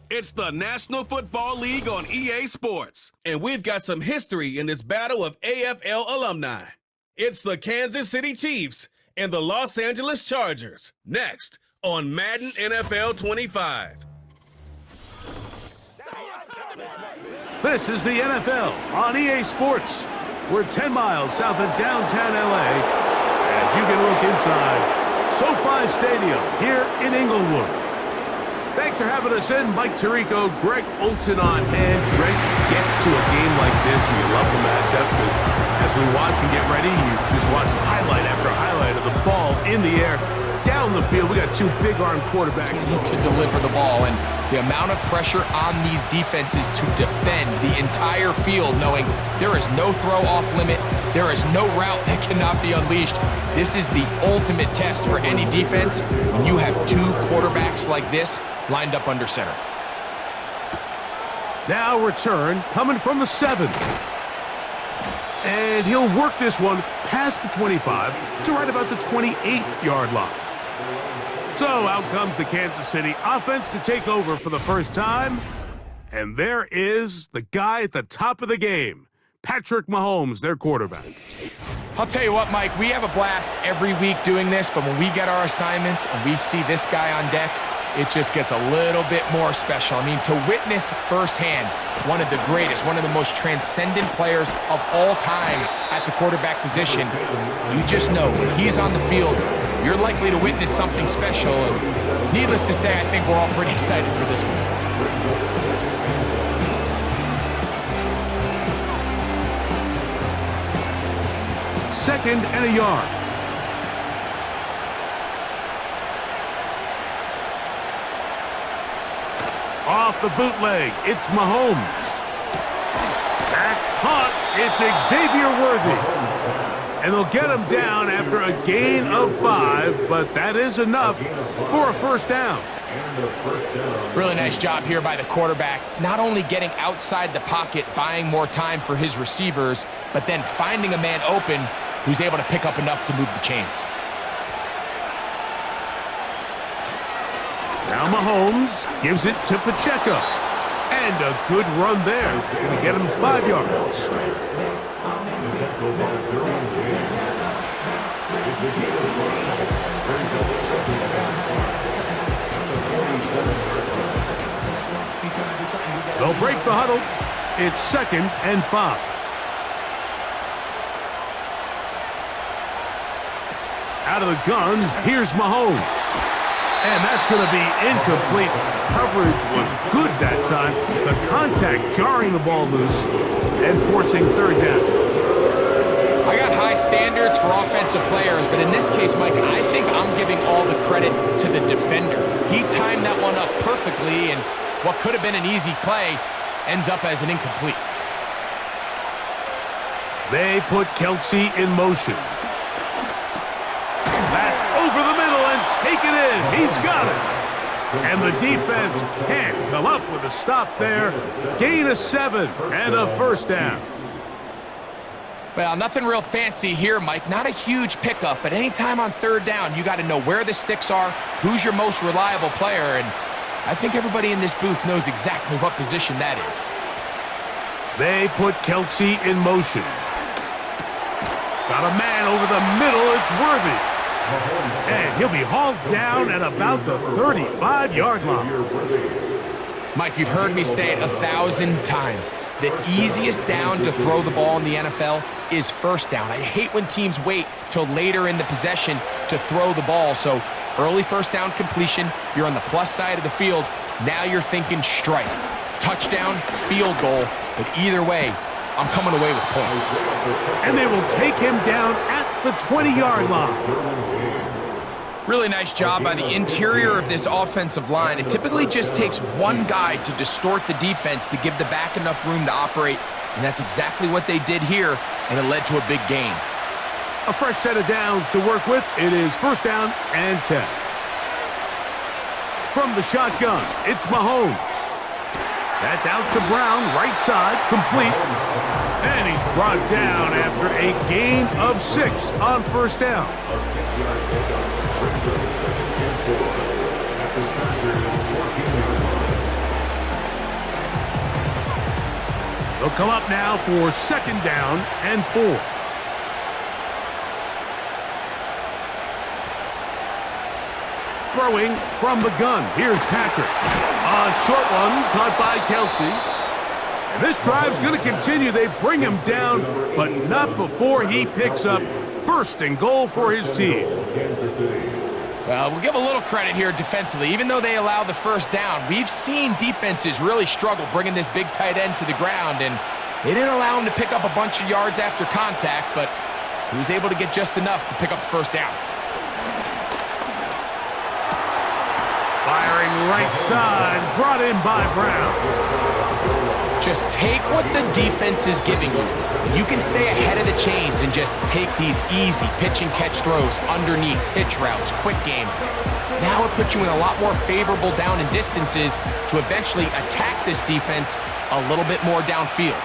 It's the National Football League on EA Sports, and we've got some history in this battle of AFL alumni. It's the Kansas City Chiefs and the Los Angeles Chargers, next on Madden NFL 25. This is the NFL on EA Sports. We're 10 miles south of downtown LA as you can look inside SoFi Stadium here in Inglewood. Thanks for having us in. Mike Tirico, Greg Olson on hand. Greg, get to a game like this and you love the matchup because as we watch and get ready, you just watch highlight after highlight of the ball in the air, down the field. We got two big-arm quarterbacks to deliver the ball, and the amount of pressure on these defenses to defend the entire field, knowing there is no throw off limit, there is no route that cannot be unleashed. This is the ultimate test for any defense when you have two quarterbacks like this lined up under center. Now return coming from the 7. And he'll work this one past the 25 to right about the 28-yard line. So out comes the Kansas City offense to take over for the first time. And there is the guy at the top of the game, Patrick Mahomes, their quarterback. I'll tell you what, Mike, we have a blast every week doing this, but when we get our assignments and we see this guy on deck, it just gets a little bit more special. I mean, to witness firsthand one of the greatest, one of the most transcendent players of all time at the quarterback position, you just know when he's on the field, you're likely to witness something special. And needless to say, I think we're all pretty excited for this one. Second and a yard. Off the bootleg, it's Mahomes. That's caught. It's Xavier Worthy. And they'll get him down after a gain of 5, but that is enough for a first down. Really nice job here by the quarterback, not only getting outside the pocket, buying more time for his receivers, but then finding a man open who's able to pick up enough to move the chains. Now Mahomes gives it to Pacheco. And a good run there. Going to get him 5 yards. They'll break the huddle. It's 2nd and 5. Out of the gun, here's Mahomes. And that's going to be incomplete. Coverage was good that time. The contact jarring the ball loose and forcing 3rd down. I got high standards for offensive players, but in this case, Mike, I think I'm giving all the credit to the defender. He timed that one up perfectly, and what could have been an easy play ends up as an incomplete. They put Kelsey in motion. That's over the middle and take it in. He's got it. And the defense can't come up with a stop there. Gain of 7 and a first down. Well, nothing real fancy here, Mike. Not a huge pickup, but anytime on 3rd down, you got to know where the sticks are, who's your most reliable player, and I think everybody in this booth knows exactly what position that is. They put Kelsey in motion. Got a man over the middle. It's Worthy. And he'll be hauled down at about the 35-yard line. Mike, you've heard me say it 1,000 times. The easiest down to throw the ball in the NFL is first down. I hate when teams wait till later in the possession to throw the ball. So early first down completion, you're on the plus side of the field. Now you're thinking strike, touchdown, field goal. But either way, I'm coming away with points. And they will take him down at the 20-yard line. Really nice job by the interior of this offensive line. It typically just takes one guy to distort the defense to give the back enough room to operate, and that's exactly what they did here, and it led to a big gain. A fresh set of downs to work with. It is 1st down and 10. From the shotgun, it's Mahomes. That's out to Brown, right side, complete. And he's brought down after a gain of 6 on 1st down. They'll come up now for 2nd down and 4. Throwing from the gun. Here's Patrick. A short one caught by Kelsey. And this drive's going to continue. They bring him down, but not before he picks up 1st and goal for his team. Well, we'll give a little credit here defensively. Even though they allow the 1st down, we've seen defenses really struggle bringing this big tight end to the ground, and they didn't allow him to pick up a bunch of yards after contact, but he was able to get just enough to pick up the 1st down. Firing right side, brought in by Brown. Just take what the defense is giving you. You can stay ahead of the chains and just take these easy pitch and catch throws underneath, pitch routes, quick game. Now it puts you in a lot more favorable down and distances to eventually attack this defense a little bit more downfield.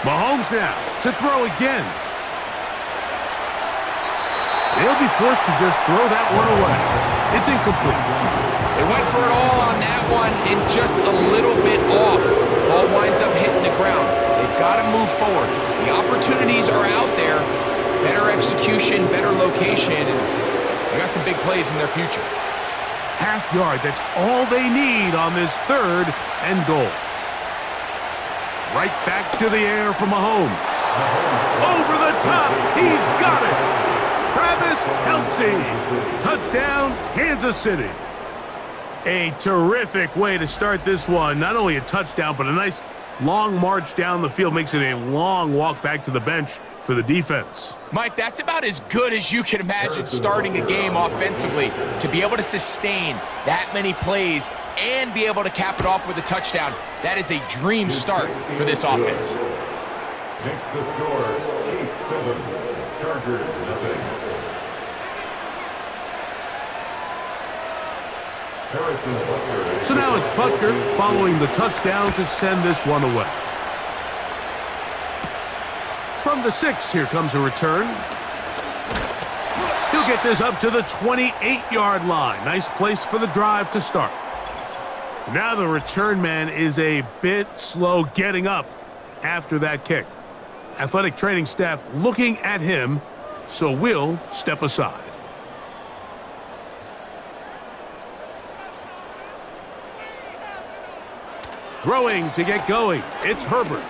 Mahomes now to throw again. They'll be forced to just throw that one away. It's incomplete. They went for it all on that one and just a little bit off. Ball winds up hitting the ground. They've got to move forward. The opportunities are out there. Better execution, better location, and they got some big plays in their future. Half yard, that's all they need on this 3rd and goal. Right back to the air for Mahomes. Over the top, he's got it. Travis Kelce. Touchdown, Kansas City. A terrific way to start this one. Not only a touchdown, but a nice long march down the field. Makes it a long walk back to the bench for the defense. Mike, that's about as good as you can imagine starting a game offensively. To be able to sustain that many plays and be able to cap it off with a touchdown, that is a dream start for this offense. Next the score, Chiefs 7, Chargers 0. So now it's Butker following the touchdown to send this one away. From the 6, here comes a return. He'll get this up to the 28-yard line. Nice place for the drive to start. Now the return man is a bit slow getting up after that kick. Athletic training staff looking at him, so we'll step aside. Throwing to get going. It's Herbert.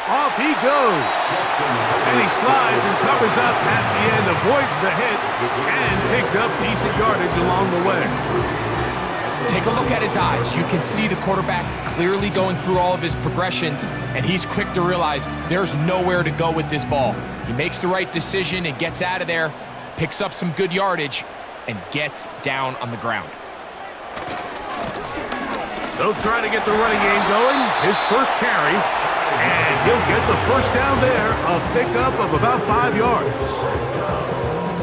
Off he goes. And he slides and covers up at the end, avoids the hit, and picked up decent yardage along the way. Take a look at his eyes. You can see the quarterback clearly going through all of his progressions, and he's quick to realize there's nowhere to go with this ball. He makes the right decision and gets out of there, picks up some good yardage, and gets down on the ground. They'll try to get the running game going. His first carry, and he'll get the 1st down there, a pickup of about 5 yards.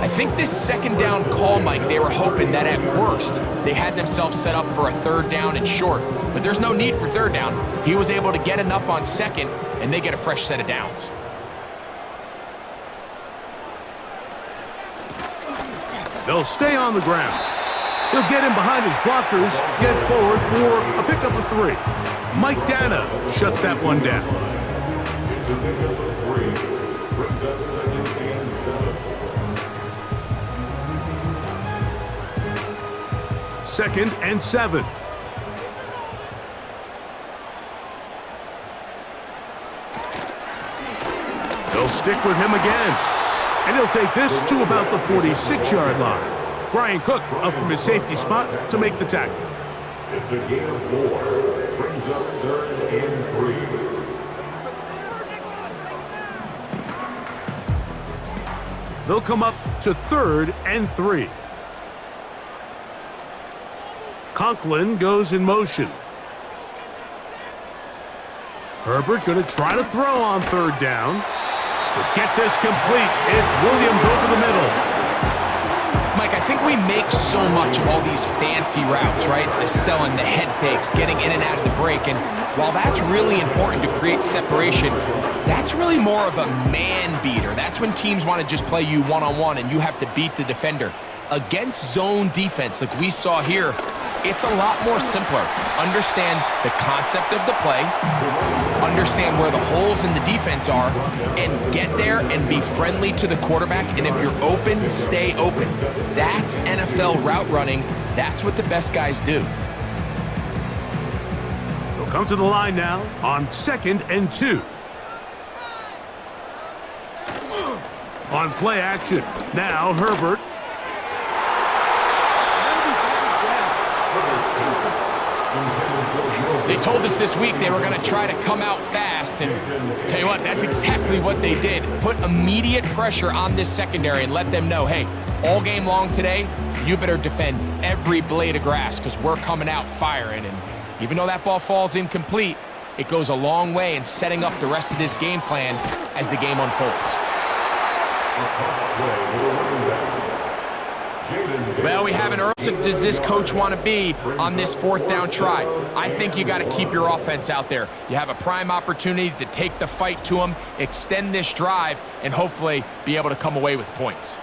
I think this 2nd down call, Mike, they were hoping that at worst they had themselves set up for a 3rd down and short, but there's no need for 3rd down. He was able to get enough on 2nd, and they get a fresh set of downs. They'll stay on the ground. He'll get in behind his blockers, get forward for a pickup of 3. Mike Dana shuts that one down. It's a pickup of 3. Brings up 2nd and 7. 2nd and 7. They'll stick with him again. And he'll take this to about the 46-yard line. Brian Cook up from his safety spot to make the tackle. It's a gain of 4. Brings up 3rd and 3. They'll come up to 3rd and 3. Conklin goes in motion. Herbert going to try to throw on 3rd down. To get this complete, it's Williams over the middle. Mike, I think we make so much of all these fancy routes, right? The selling, the head fakes, getting in and out of the break. And while that's really important to create separation, that's really more of a man beater. That's when teams want to just play you one-on-one and you have to beat the defender. Against zone defense, like we saw here, It's a lot more simpler. Understand the concept of the play, understand where the holes in the defense are, and get there and be friendly to the quarterback. And if you're open, stay open. That's NFL route running. That's what the best guys do. They'll come to the line now on 2nd and 2. On play action, now Herbert. They told us this week they were going to try to come out fast, and tell you what, that's exactly what they did. Put immediate pressure on this secondary and let them know, hey, all game long today, you better defend every blade of grass because we're coming out firing. And even though that ball falls incomplete, it goes a long way in setting up the rest of this game plan as the game unfolds. Well, we have an early. Does this coach want to be on this 4th down try? I think you got to keep your offense out there. You have a prime opportunity to take the fight to them, extend this drive, and hopefully be able to come away with points.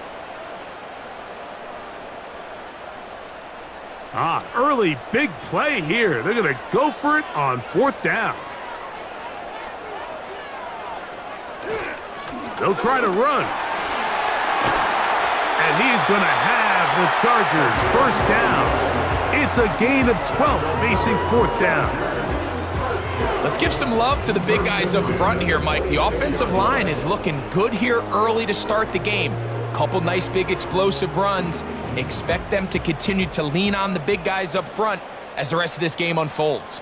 Early big play here. They're going to go for it on 4th down. They'll try to run. And he's going to have the Chargers 1st down. It's a gain of 12 facing 4th down. Let's give some love to the big guys up front here, Mike. The offensive line is looking good here early to start the game. Couple nice big explosive runs. Expect them to continue to lean on the big guys up front as the rest of this game unfolds.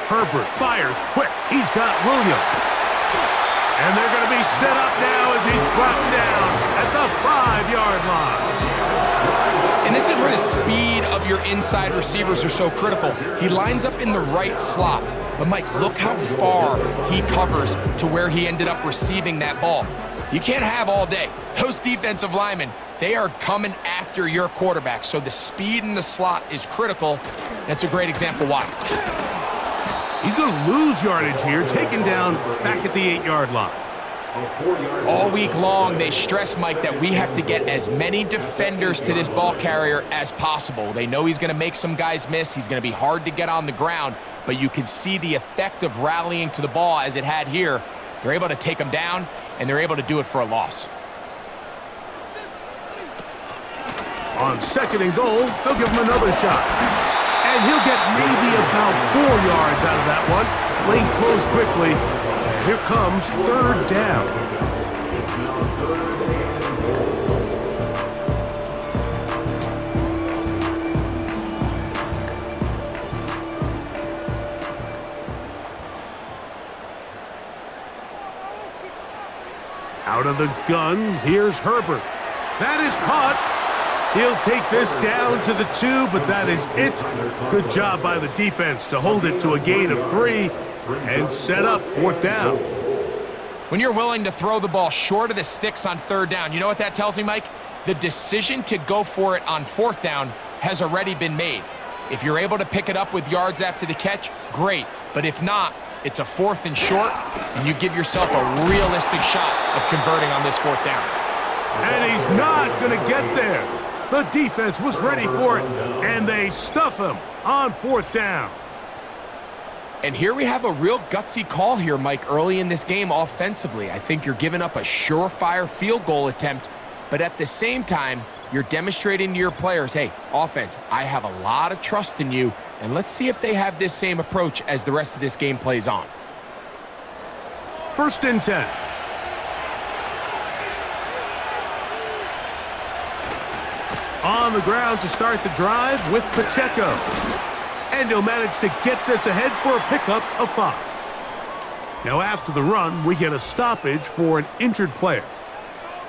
Herbert fires quick. He's got Williams. And they're going to be set up now as he's brought down at the 5-yard line. And this is where the speed of your inside receivers are so critical. He lines up in the right slot. But, Mike, look how far he covers to where he ended up receiving that ball. You can't have all day. Those defensive linemen, they are coming after your quarterback. So the speed in the slot is critical. That's a great example why. He's going to lose yardage here, taken down back at the 8-yard line. All week long, they stress, Mike, that we have to get as many defenders to this ball carrier as possible. They know he's going to make some guys miss. He's going to be hard to get on the ground, but you can see the effect of rallying to the ball as it had here. They're able to take him down, and they're able to do it for a loss. On 2nd and goal, they'll give him another shot. And he'll get maybe about 4 yards out of that one. Lane closed quickly. And here comes 3rd down. Out of the gun, here's Herbert. That is caught. He'll take this down to the 2, but that is it. Good job by the defense to hold it to a gain of 3 and set up 4th down. When you're willing to throw the ball short of the sticks on 3rd down, you know what that tells me, Mike? The decision to go for it on 4th down has already been made. If you're able to pick it up with yards after the catch, great. But if not, it's a 4th and short, and you give yourself a realistic shot of converting on this 4th down. And he's not going to get there. The defense was ready for it, and they stuff him on 4th down. And here we have a real gutsy call here, Mike, early in this game offensively. I think you're giving up a surefire field goal attempt, but at the same time, you're demonstrating to your players, hey, offense, I have a lot of trust in you, and let's see if they have this same approach as the rest of this game plays on. 1st and 10. On the ground to start the drive with Pacheco. And he'll manage to get this ahead for a pickup of 5. Now after the run, we get a stoppage for an injured player.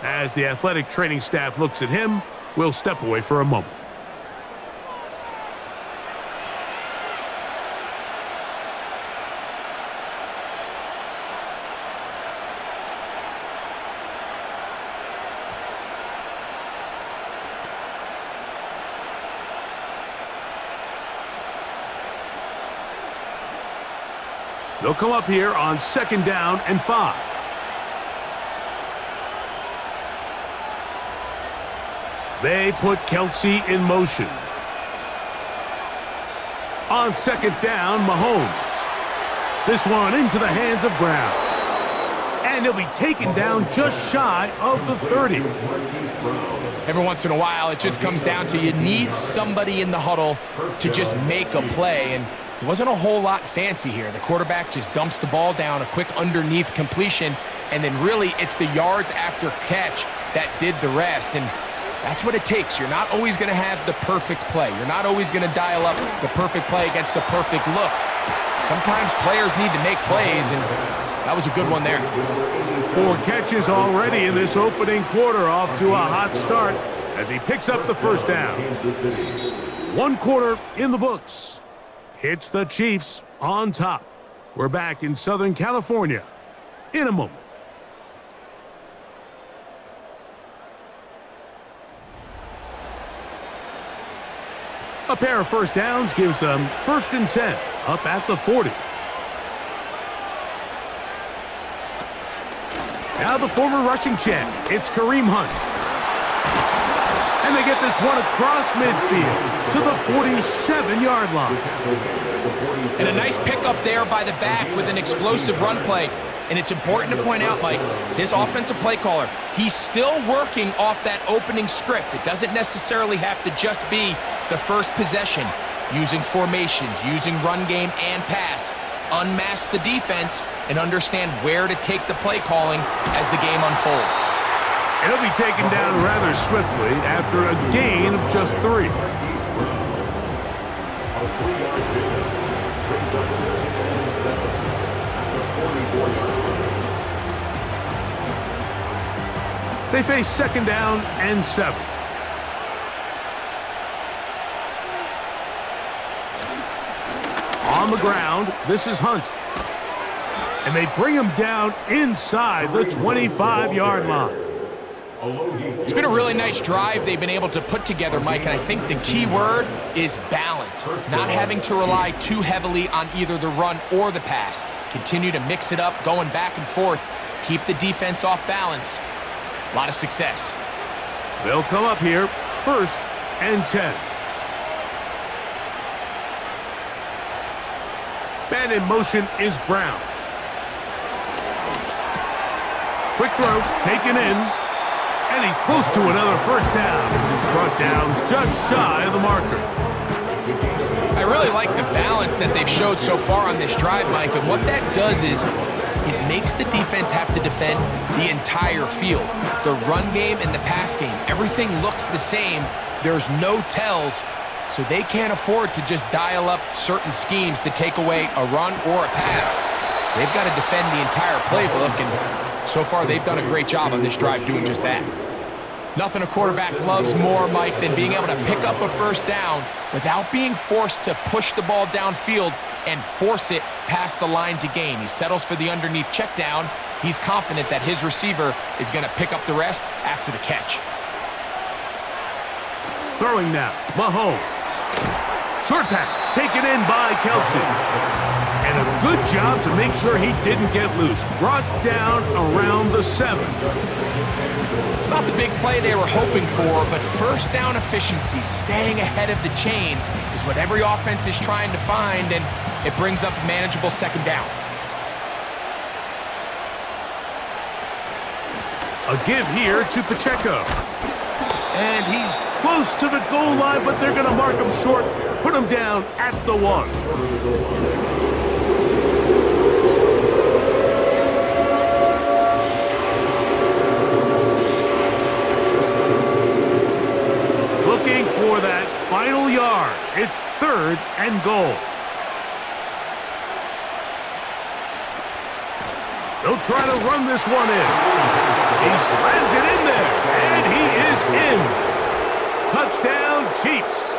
As the athletic training staff looks at him, we'll step away for a moment. They'll come up here on 2nd down and 5. They put Kelsey in motion. On second down, Mahomes. This one into the hands of Brown. And he'll be taken down just shy of the 30. Every once in a while, it just comes down to you need somebody in the huddle to just make a play. And it wasn't a whole lot fancy here. The quarterback just dumps the ball down, a quick underneath completion, and then really it's the yards after catch that did the rest. And that's what it takes. You're not always going to have the perfect play. You're not always going to dial up the perfect play against the perfect look. Sometimes players need to make plays, and that was a good one there. 4 catches already in this opening quarter, off to a hot start as he picks up the first down. 1 quarter in the books. It's the Chiefs on top. We're back in Southern California in a moment. A pair of first downs gives them 1st and 10 up at the 40. Now the former rushing champ, it's Kareem Hunt. And they get this one across midfield to the 47-yard line. And a nice pickup there by the back with an explosive run play. And it's important to point out, Mike, this offensive play caller, he's still working off that opening script. It doesn't necessarily have to just be the first possession. Using formations, using run game and pass. Unmask the defense and understand where to take the play calling as the game unfolds. It'll be taken down rather swiftly after a gain of just 3. They face 2nd down and 7. On the ground, this is Hunt. And they bring him down inside the 25-yard line. It's been a really nice drive they've been able to put together, Mike, and I think the key word is balance. Not having to rely too heavily on either the run or the pass. Continue to mix it up, going back and forth. Keep the defense off balance. A lot of success. They'll come up here, 1st and 10. Man in motion is Brown. Quick throw, taken in, and he's close to another first down as he's brought down just shy of the marker. I really like the balance that they've showed so far on this drive, Mike, and what that does is it makes the defense have to defend the entire field. The run game and the pass game, everything looks the same. There's no tells, so they can't afford to just dial up certain schemes to take away a run or a pass. They've got to defend the entire playbook, and so far they've done a great job on this drive doing just that. Nothing a quarterback loves more, Mike, than being able to pick up a first down without being forced to push the ball downfield and force it past the line to gain. He settles for the underneath check down. He's confident that his receiver is going to pick up the rest after the catch. Throwing now, Mahomes. Short pass taken in by Kelsey. And a good job to make sure he didn't get loose. Brought down around the 7. It's not the big play they were hoping for, but first down efficiency, staying ahead of the chains, is what every offense is trying to find, and it brings up a manageable 2nd down. A give here to Pacheco. And he's close to the goal line, but they're going to mark him short, put him down at the 1. Looking for that final yard. It's 3rd and goal. They'll try to run this one in. He slams it in there, and he is in. Touchdown, Chiefs.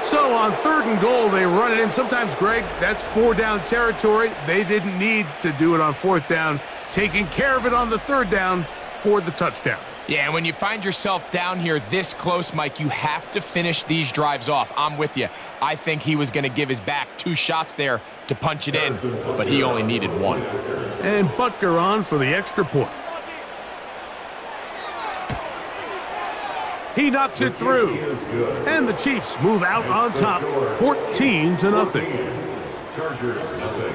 So on 3rd and goal, they run it in. Sometimes, Greg, that's 4-down territory. They didn't need to do it on 4th down. Taking care of it on the 3rd down for the touchdown. Yeah, and when you find yourself down here this close, Mike, you have to finish these drives off. I'm with you. I think he was going to give his back 2 shots there to punch it in, but he only needed 1. And Butker on for the extra point. He knocks it through. And the Chiefs move out on top, 14-0. Chargers, nothing.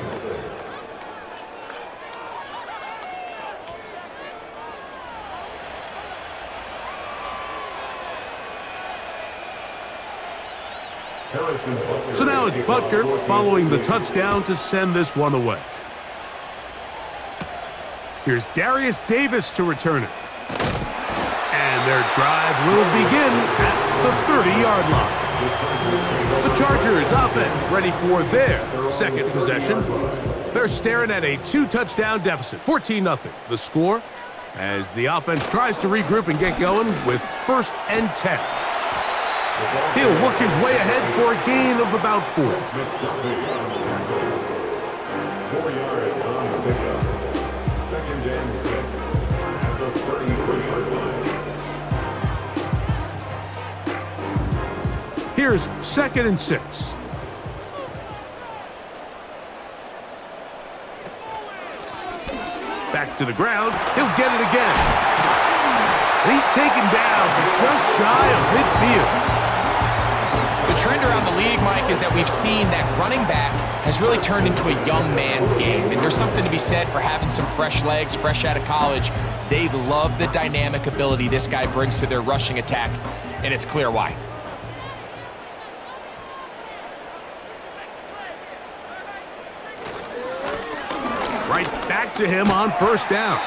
So now it's Butker following the touchdown to send this one away. Here's Darius Davis to return it. And their drive will begin at the 30-yard line. The Chargers offense ready for their second possession. They're staring at a 2-touchdown deficit, 14-0. The score as the offense tries to regroup and get going with 1st and 10. He'll work his way ahead for a gain of about 4. 4 yards on the pickup. 2nd and 6 at the 33-yard line. Here's 2nd and 6. Back to the ground. He'll get it again. He's taken down just shy of midfield. The trend around the league, Mike, is that we've seen that running back has really turned into a young man's game. And there's something to be said for having some fresh legs, fresh out of college. They love the dynamic ability this guy brings to their rushing attack, and it's clear why. Right back to him on 1st down.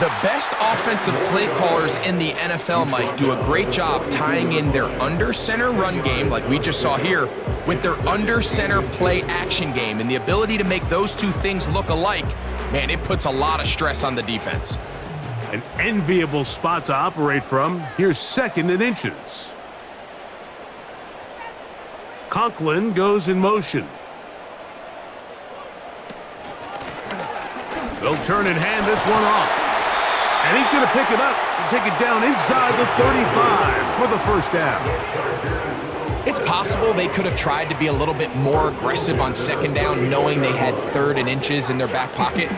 The best offensive play callers in the NFL, Mike, do a great job tying in their under-center run game, like we just saw here, with their under-center play action game. And the ability to make those two things look alike, man, it puts a lot of stress on the defense. An enviable spot to operate from. Here's 2nd and inches. Conklin goes in motion. They'll turn and hand this one off. And he's going to pick it up and take it down inside the 35 for the 1st down. It's possible they could have tried to be a little bit more aggressive on 2nd down, knowing they had 3rd and inches in their back pocket.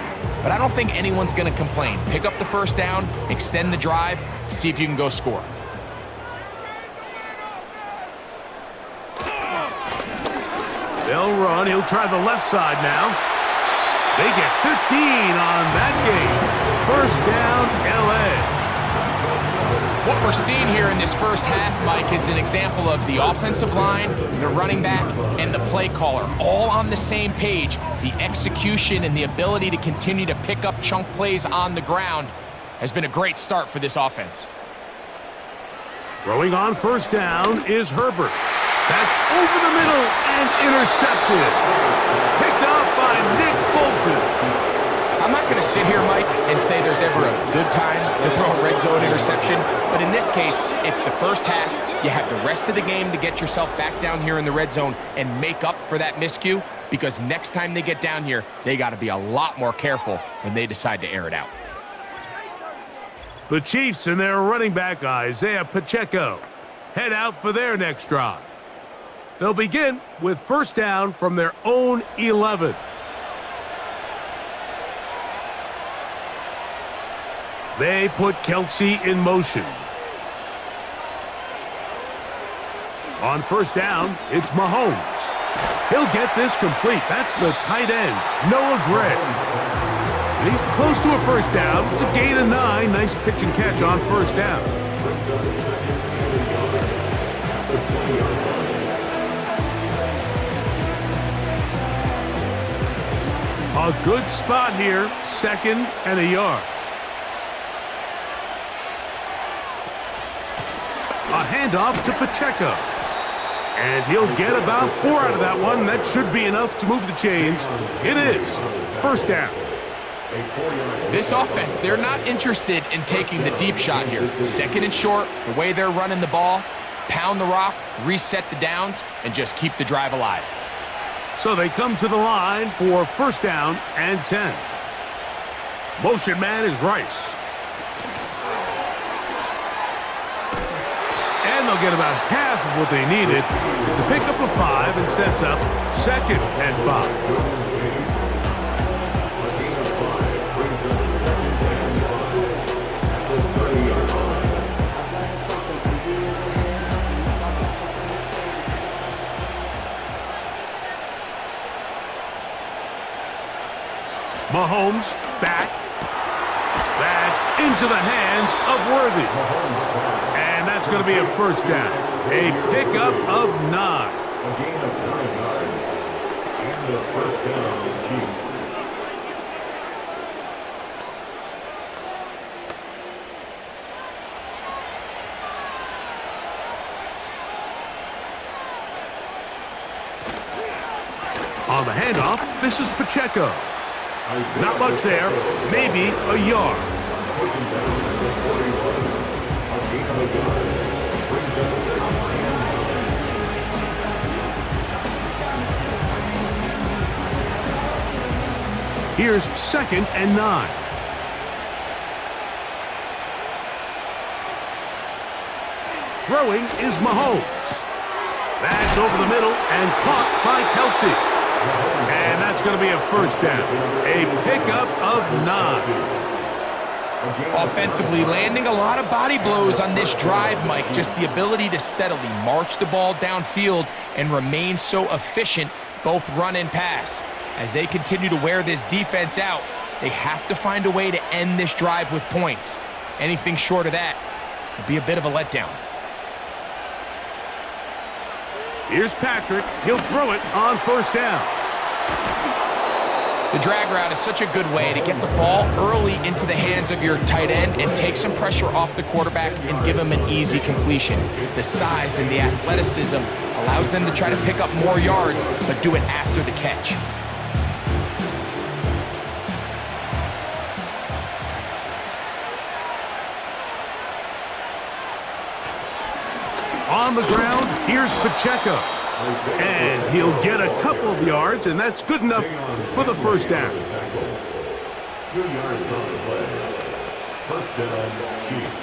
But I don't think anyone's going to complain. Pick up the 1st down, extend the drive, see if you can go score. They'll run. He'll try the left side now. They get 15 on that game. 1st down, LA. What we're seeing here in this first half, Mike, is an example of the offensive line, the running back, and the play caller all on the same page. The execution and the ability to continue to pick up chunk plays on the ground has been a great start for this offense. Throwing on 1st down is Herbert. That's over the middle and intercepted. Picked off by Nick Bolton. I'm not going to sit here, Mike, and say there's ever a good time to throw a red zone interception, but in this case, it's the first half. You have the rest of the game to get yourself back down here in the red zone and make up for that miscue, because next time they get down here, they got to be a lot more careful when they decide to air it out. The Chiefs and their running back, Isaiah Pacheco, head out for their next drive. They'll begin with 1st down from their own 11. They put Kelsey in motion. On 1st down, it's Mahomes. He'll get this complete. That's the tight end, Noah Gray. And he's close to a 1st down. It's a gain of 9. Nice pitch and catch on 1st down. A good spot here, 2nd and a yard. A handoff to Pacheco. And he'll get about 4 out of that one. That should be enough to move the chains. It is 1st down. This offense, they're not interested in taking the deep shot here. 2nd and short, the way they're running the ball, pound the rock, reset the downs, and just keep the drive alive. So they come to the line for 1st down and 10. Motion man is Rice. And they'll get about half of what they needed. It's a pickup of 5 and sets up 2nd and 5. Mahomes, back. That's into the hands of Worthy. And that's going to be a first down. A pickup of 9. A gain of 9 yards. And the first down, Chiefs. On the handoff, this is Pacheco. Not much there, maybe a yard. Here's 2nd and 9. Throwing is Mahomes. That's over the middle and caught by Kelsey. And that's going to be a first down. A pickup of 9. Offensively, landing a lot of body blows on this drive, Mike. Just the ability to steadily march the ball downfield and remain so efficient, both run and pass. As they continue to wear this defense out, they have to find a way to end this drive with points. Anything short of that would be a bit of a letdown. Here's Patrick. He'll throw it on first down. The drag route is such a good way to get the ball early into the hands of your tight end and take some pressure off the quarterback and give him an easy completion. The size and the athleticism allows them to try to pick up more yards, but do it after the catch. On the ground, here's Pacheco. And he'll get a couple of yards, and that's good enough for the first down. 2 yards on the play. First down, Chiefs.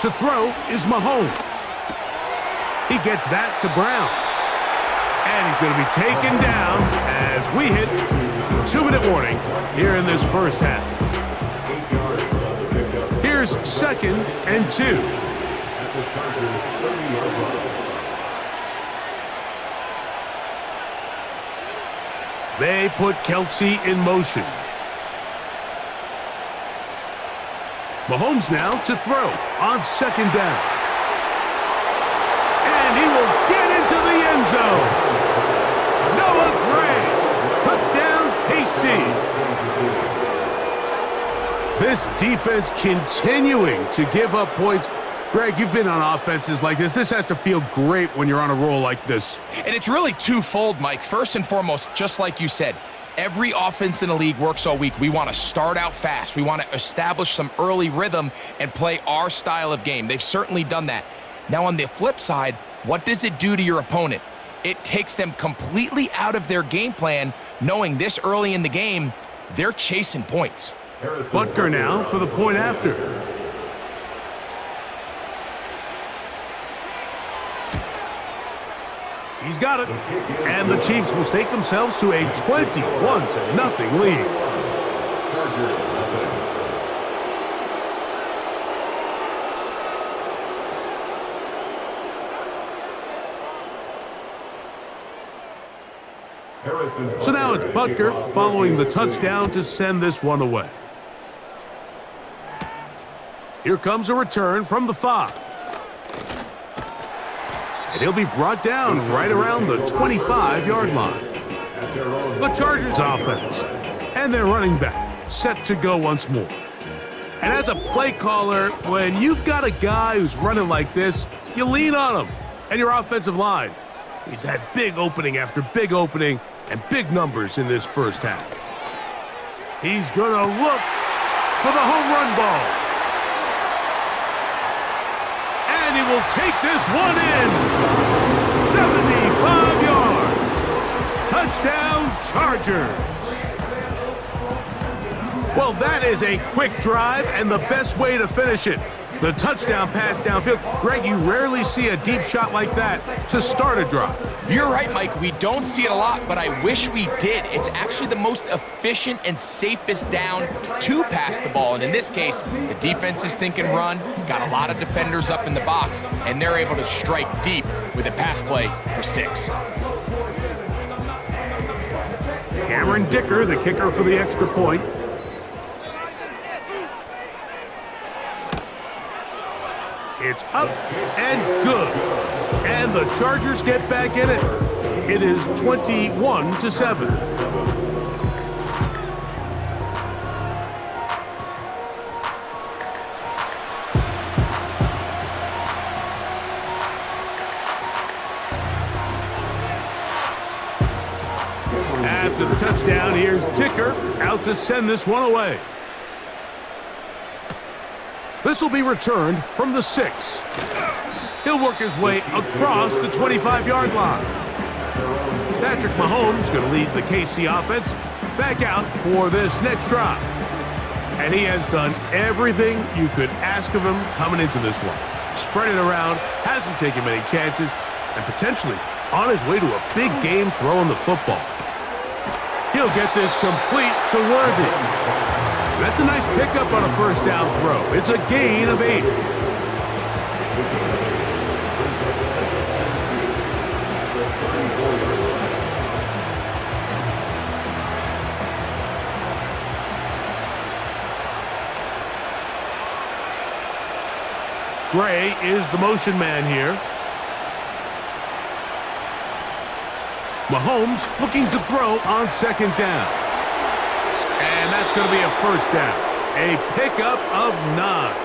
To throw is Mahomes. He gets that to Brown. And he's going to be taken down as we hit 2-minute warning here in this first half. Here's 2nd and 2. At the Chargers' 30-yard line. They put Kelsey in motion. Mahomes now to throw on 2nd down. And he will get into the end zone. Noah Gray, touchdown KC. This defense continuing to give up points. Greg, you've been on offenses like this. This has to feel great when you're on a roll like this. And it's really twofold, Mike. First and foremost, just like you said, every offense in the league works all week. We want to start out fast. We want to establish some early rhythm and play our style of game. They've certainly done that. Now, on the flip side, what does it do to your opponent? It takes them completely out of their game plan, knowing this early in the game, they're chasing points. Butker now for the point after. He's got it. And the Chiefs will stake themselves to a 21-0 lead. So now it's Butker following the touchdown to send this one away. Here comes a return from the 5. And he'll be brought down right around the 25-yard line. The Chargers offense and their running back set to go once more. And as a play caller, when you've got a guy who's running like this, you lean on him and your offensive line. He's had big opening after big opening and big numbers in this first half. He's going to look for the home run ball. And he will take this one in. 75 yards. Touchdown, Chargers. Well, that is a quick drive and the best way to finish it. The touchdown pass downfield. Greg, you rarely see a deep shot like that to start a drive. You're right, Mike. We don't see it a lot, but I wish we did. It's actually the most efficient and safest down to pass the ball. And in this case, the defense is thinking run, got a lot of defenders up in the box, and they're able to strike deep with a pass play for 6. Cameron Dicker, the kicker for the extra point. It's up and good. And the Chargers get back in it. It is 21-7. After the touchdown, here's Dicker out to send this one away. This will be returned from the 6. He'll work his way across the 25-yard line. Patrick Mahomes going to lead the KC offense back out for this next drive. And he has done everything you could ask of him coming into this one. Spread it around, hasn't taken many chances, and potentially on his way to a big game throwing the football. He'll get this complete to Worthy. That's a nice pickup on a first down throw. It's a gain of 8. Gray is the motion man here. Mahomes looking to throw on second down. And that's going to be a first down. A pickup of 9.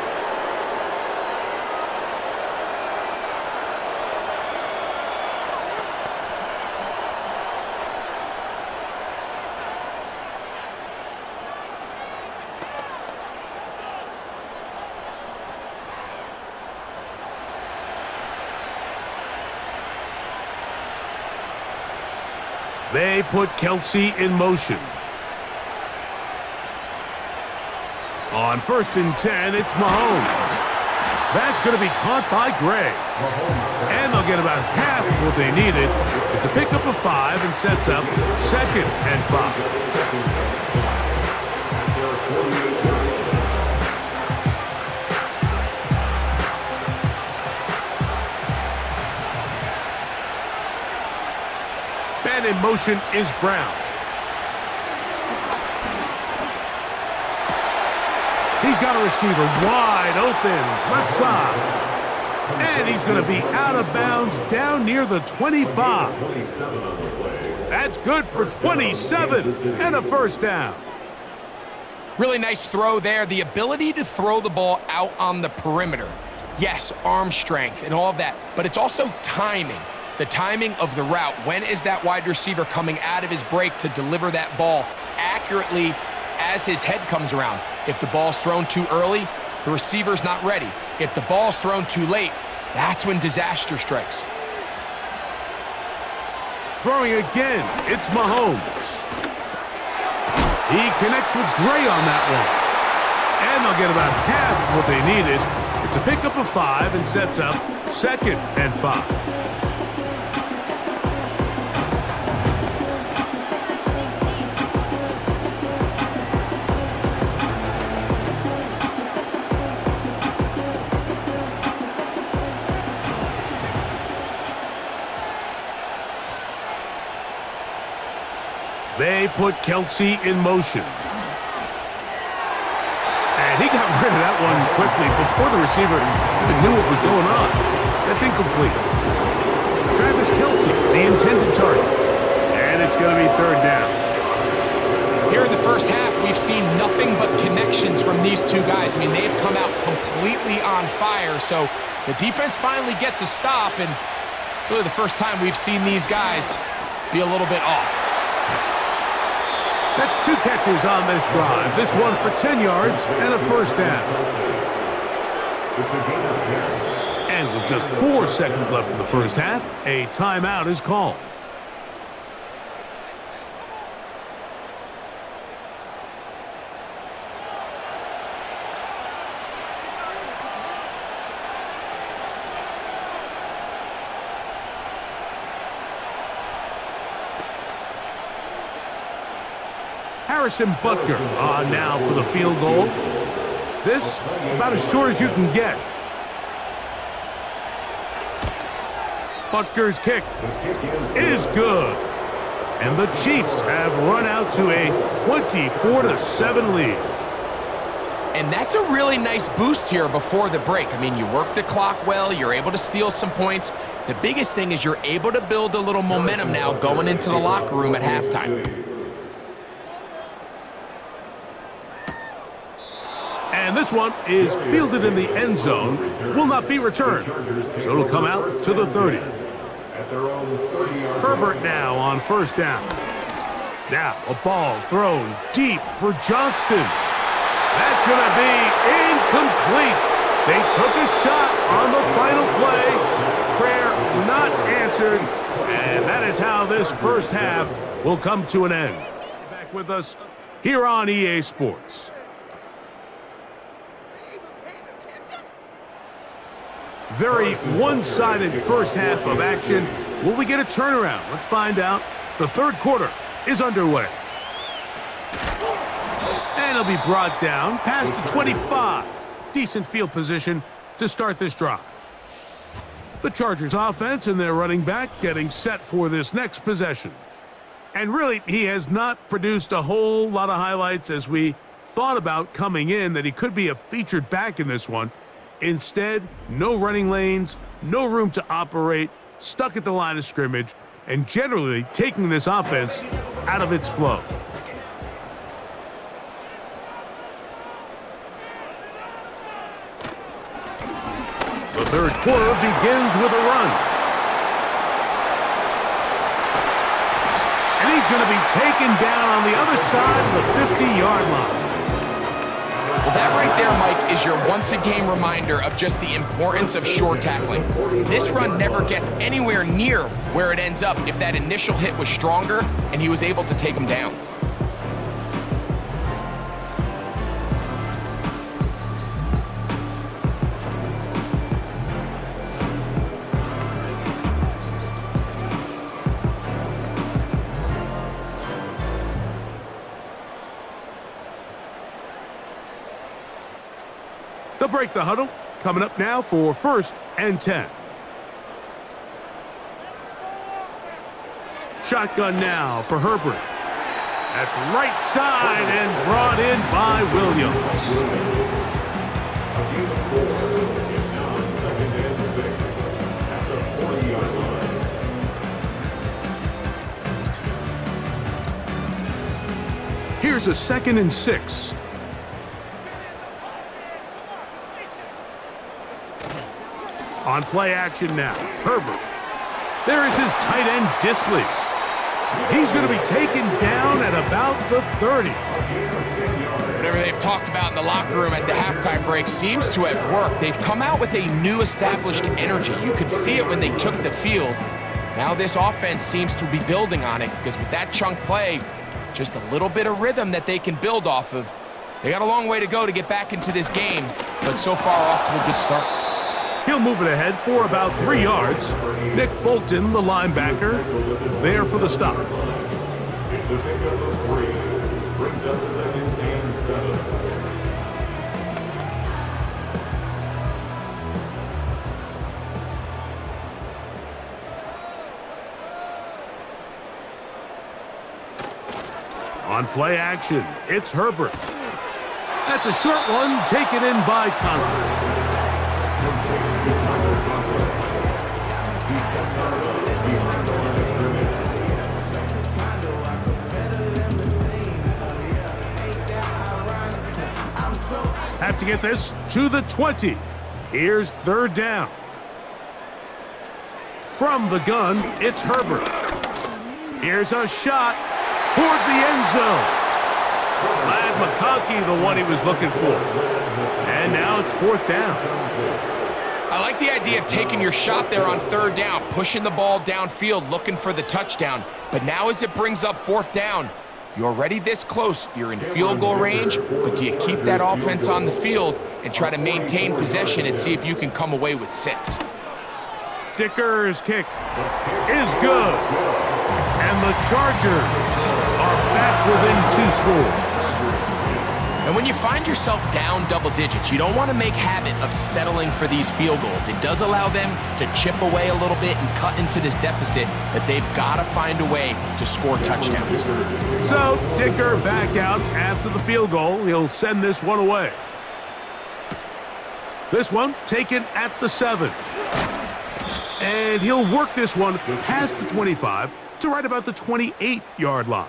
They put Kelsey in motion. On 1st and 10, it's Mahomes. That's going to be caught by Gray. And they'll get about half of what they needed. It's a pickup of 5 and sets up 2nd and 5. And in motion is Brown. He's got a receiver wide open, left side. And he's going to be out of bounds down near the 25. That's good for 27 and a first down. Really nice throw there. The ability to throw the ball out on the perimeter. Yes, arm strength and all of that, but it's also timing. The timing of the route. When is that wide receiver coming out of his break to deliver that ball accurately as his head comes around? If the ball's thrown too early, the receiver's not ready. If the ball's thrown too late, that's when disaster strikes. Throwing again, it's Mahomes. He connects with Gray on that one. And they'll get about half of what they needed. It's a pickup of 5 and sets up 2nd and 5. They put Kelsey in motion. And he got rid of that one quickly before the receiver even knew what was going on. That's incomplete. Travis Kelsey, the intended target. And it's going to be 3rd down. Here in the first half, we've seen nothing but connections from these two guys. I mean, they've come out completely on fire. So the defense finally gets a stop, and really the first time we've seen these guys be a little bit off. That's 2 catches on this drive. This one for 10 yards and a first down. And with just 4 seconds left in the first half, a timeout is called. Harrison Butker on now for the field goal. This about as short as you can get. Butker's kick is good. And the Chiefs have run out to a 24-7 lead. And that's a really nice boost here before the break. I mean, you work the clock well, you're able to steal some points. The biggest thing is you're able to build a little momentum now going into the locker room at halftime. And this one is fielded in the end zone, will not be returned. So it'll come out to the 30. Herbert now on first down. Now a ball thrown deep for Johnston. That's going to be incomplete. They took a shot on the final play. Prayer not answered. And that is how this first half will come to an end. Back with us here on EA Sports. Very one-sided first half of action. Will we get a turnaround? Let's find out. The third quarter is underway. And it'll be brought down past the 25. Decent field position to start this drive. The Chargers offense and their running back getting set for this next possession. And really, he has not produced a whole lot of highlights as we thought about coming in that he could be a featured back in this one. Instead, no running lanes, no room to operate, stuck at the line of scrimmage, and generally taking this offense out of its flow. The third quarter begins with a run. And he's going to be taken down on the other side of the 50-yard line. Well, that right there, Mike, is your once-a-game reminder of just the importance of short tackling. This run never gets anywhere near where it ends up if that initial hit was stronger and he was able to take him down. They'll break the huddle. Coming up now for 1st and 10. Shotgun now for Herbert. That's right side and brought in by Williams. It's now 2nd and 6 at the 40-yard line. Here's a 2nd and 6. On play action now, Herbert. There is his tight end, Disley. He's going to be taken down at about the 30. Whatever they've talked about in the locker room at the halftime break seems to have worked. They've come out with a new established energy. You could see it when they took the field. Now this offense seems to be building on it because with that chunk play, just a little bit of rhythm that they can build off of. They got a long way to go to get back into this game, but so far off to a good start. He'll move it ahead for about 3 yards. Nick Bolton, the linebacker, there for the stop. It's a pickup of 3. Brings up 2nd and 7. On play action, it's Herbert. That's a short one taken in by Conklin. Have to get this to the 20. Here's 3rd down. From the gun, it's Herbert. Here's a shot toward the end zone. Glad McConkey, the one he was looking for. And now it's 4th down. I like the idea of taking your shot there on 3rd down, pushing the ball downfield, looking for the touchdown. But now as it brings up 4th down, you're already this close. You're in field goal range, but do you keep that offense on the field and try to maintain possession and see if you can come away with 6? Dicker's kick is good. And the Chargers are back within 2 scores. And when you find yourself down double digits, you don't want to make habit of settling for these field goals. It does allow them to chip away a little bit and cut into this deficit, but they've got to find a way to score touchdowns. So, Dicker back out after the field goal. He'll send this one away. This one taken at the 7. And he'll work this one past the 25 to right about the 28-yard line.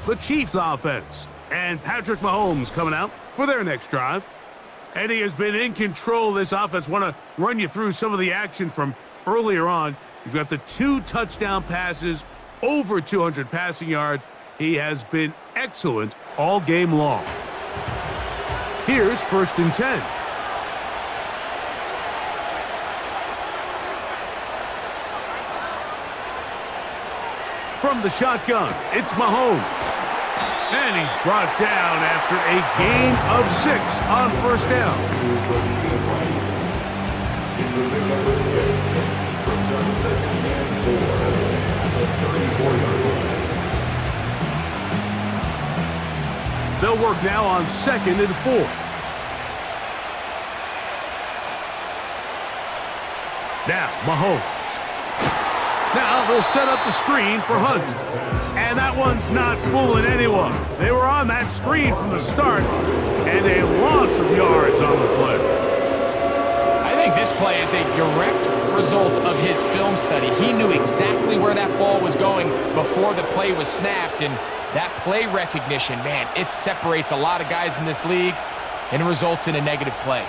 The Chiefs offense. And Patrick Mahomes coming out for their next drive. And he has been in control of this offense. Want to run you through some of the action from earlier on. You've got the 2 touchdown passes, over 200 passing yards. He has been excellent all game long. Here's 1st and 10. From the shotgun, it's Mahomes. And he's brought down after a gain of 6 on 1st down. It's the big number 6 from just 2nd and 4 at the 34-yard line. They'll work now on 2nd and 4. Now, Mahomes. Now they'll set up the screen for Hunt. And that one's not fooling anyone. They were on that screen from the start, and a loss of yards on the play. I think this play is a direct result of his film study. He knew exactly where that ball was going before the play was snapped, and that play recognition, man, it separates a lot of guys in this league, and it results in a negative play.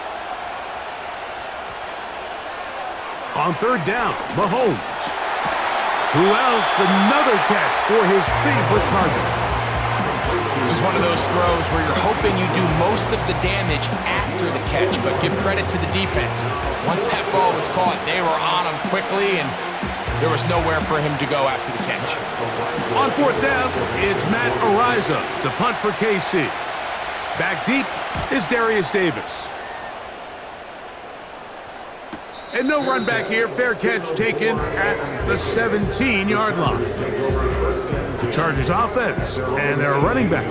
On 3rd down, Mahomes, who outs another catch for his favorite target. This is one of those throws where you're hoping you do most of the damage after the catch, but give credit to the defense. Once that ball was caught, they were on him quickly, and there was nowhere for him to go after the catch. On 4th down, it's Matt Ariza to punt for KC. Back deep is Darius Davis. And no run back here. Fair catch taken at the 17-yard line. The Chargers offense and their running back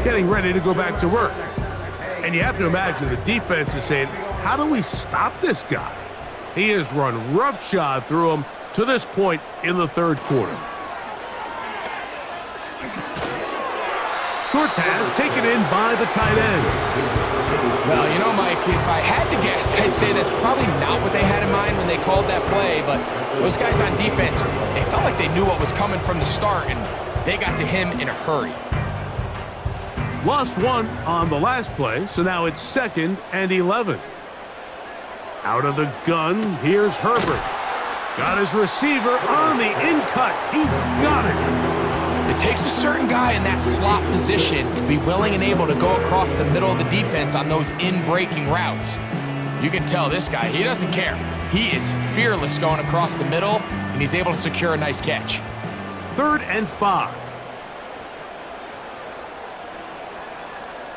getting ready to go back to work. And you have to imagine the defense is saying, how do we stop this guy? He has run roughshod through him to this point in the 3rd quarter. Short pass taken in by the tight end. Well, you know, Mike, if I had to guess, I'd say that's probably not what they had in mind when they called that play, but those guys on defense, they felt like they knew what was coming from the start, and they got to him in a hurry. Lost 1 on the last play, so now it's 2nd and 11. Out of the gun, here's Herbert. Got his receiver on the in-cut. He's got it. It takes a certain guy in that slot position to be willing and able to go across the middle of the defense on those in-breaking routes. You can tell this guy, he doesn't care. He is fearless going across the middle, and he's able to secure a nice catch. 3rd and 5.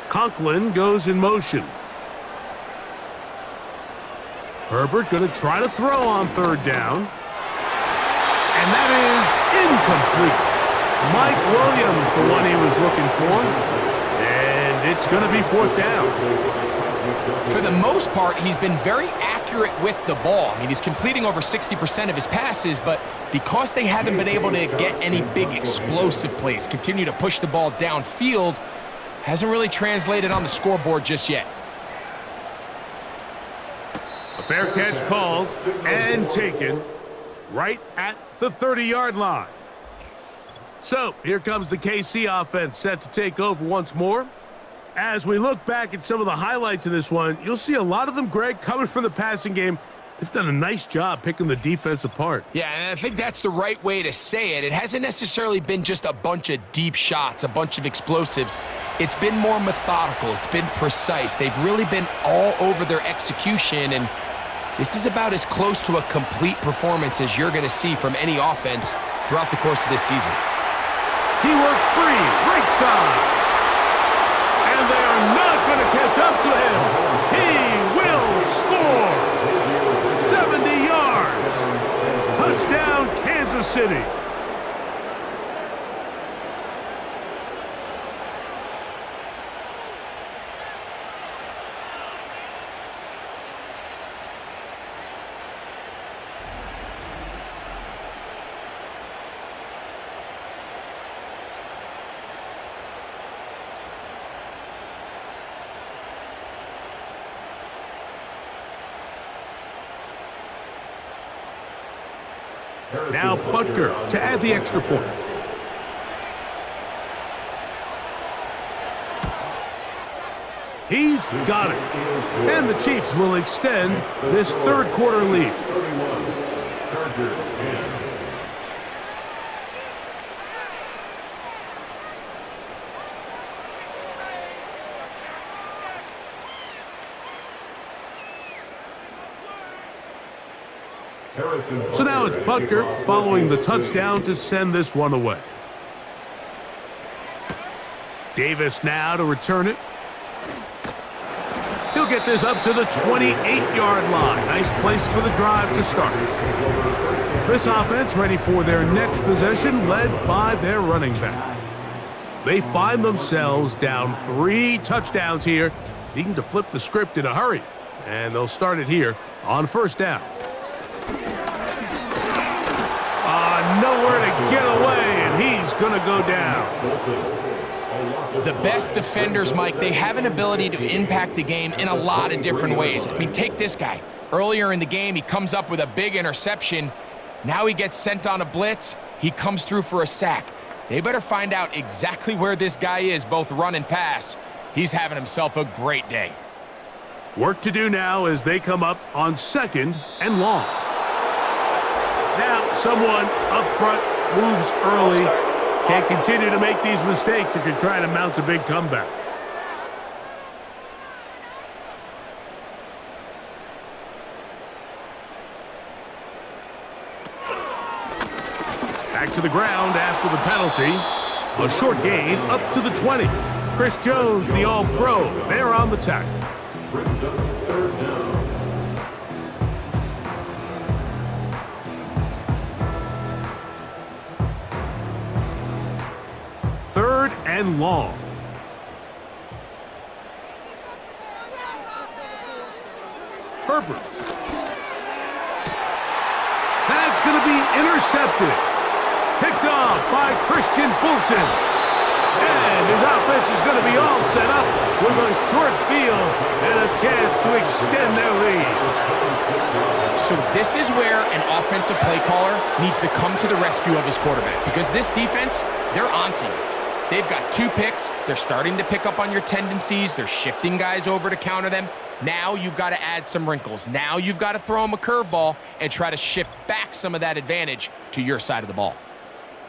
Conklin goes in motion. Herbert going to try to throw on 3rd down. And that is incomplete. Mike Williams, the one he was looking for. And it's going to be 4th down. For the most part, he's been very accurate with the ball. I mean, he's completing over 60% of his passes, but because they haven't been able to get any big explosive plays, continue to push the ball downfield, hasn't really translated on the scoreboard just yet. A fair catch called and taken right at the 30-yard line. So here comes the KC offense set to take over once more. As we look back at some of the highlights of this one, you'll see a lot of them, Greg, coming from the passing game. They've done a nice job picking the defense apart. Yeah, and I think that's the right way to say it. It hasn't necessarily been just a bunch of deep shots, a bunch of explosives. It's been more methodical. It's been precise. They've really been all over their execution, and this is about as close to a complete performance as you're going to see from any offense throughout the course of this season. He works free, right side. And they are not going to catch up to him. He will score. 70 yards. Touchdown, Kansas City. Now Butker to add the extra point. He's got it. And the Chiefs will extend this third quarter lead. 31, Chargers 10. So now it's Butker following the touchdown to send this one away. Davis now to return it. He'll get this up to the 28-yard line. Nice place for the drive to start. This offense ready for their next possession, led by their running back. They find themselves down 3 touchdowns here, needing to flip the script in a hurry. And they'll start it here on first down. Nowhere to get away, and he's going to go down. The best defenders, Mike, they have an ability to impact the game in a lot of different ways. I mean, take this guy. Earlier in the game, he comes up with a big interception. Now he gets sent on a blitz. He comes through for a sack. They better find out exactly where this guy is, both run and pass. He's having himself a great day. Work to do now as they come up on 2nd and long. Now, someone up front moves early. Can't continue to make these mistakes if you're trying to mount a big comeback. Back to the ground after the penalty. A short gain up to the 20. Chris Jones, the All-Pro, there on the tackle. Brings up third down. Third and long. Herbert. That's going to be intercepted. Picked off by Christian Fulton. And his offense is going to be all set up with a short field and a chance to extend their lead. So this is where an offensive play caller needs to come to the rescue of his quarterback, because this defense, they're onto you. They've got 2 picks. They're starting to pick up on your tendencies. They're shifting guys over to counter them. Now you've got to add some wrinkles. Now you've got to throw them a curveball and try to shift back some of that advantage to your side of the ball.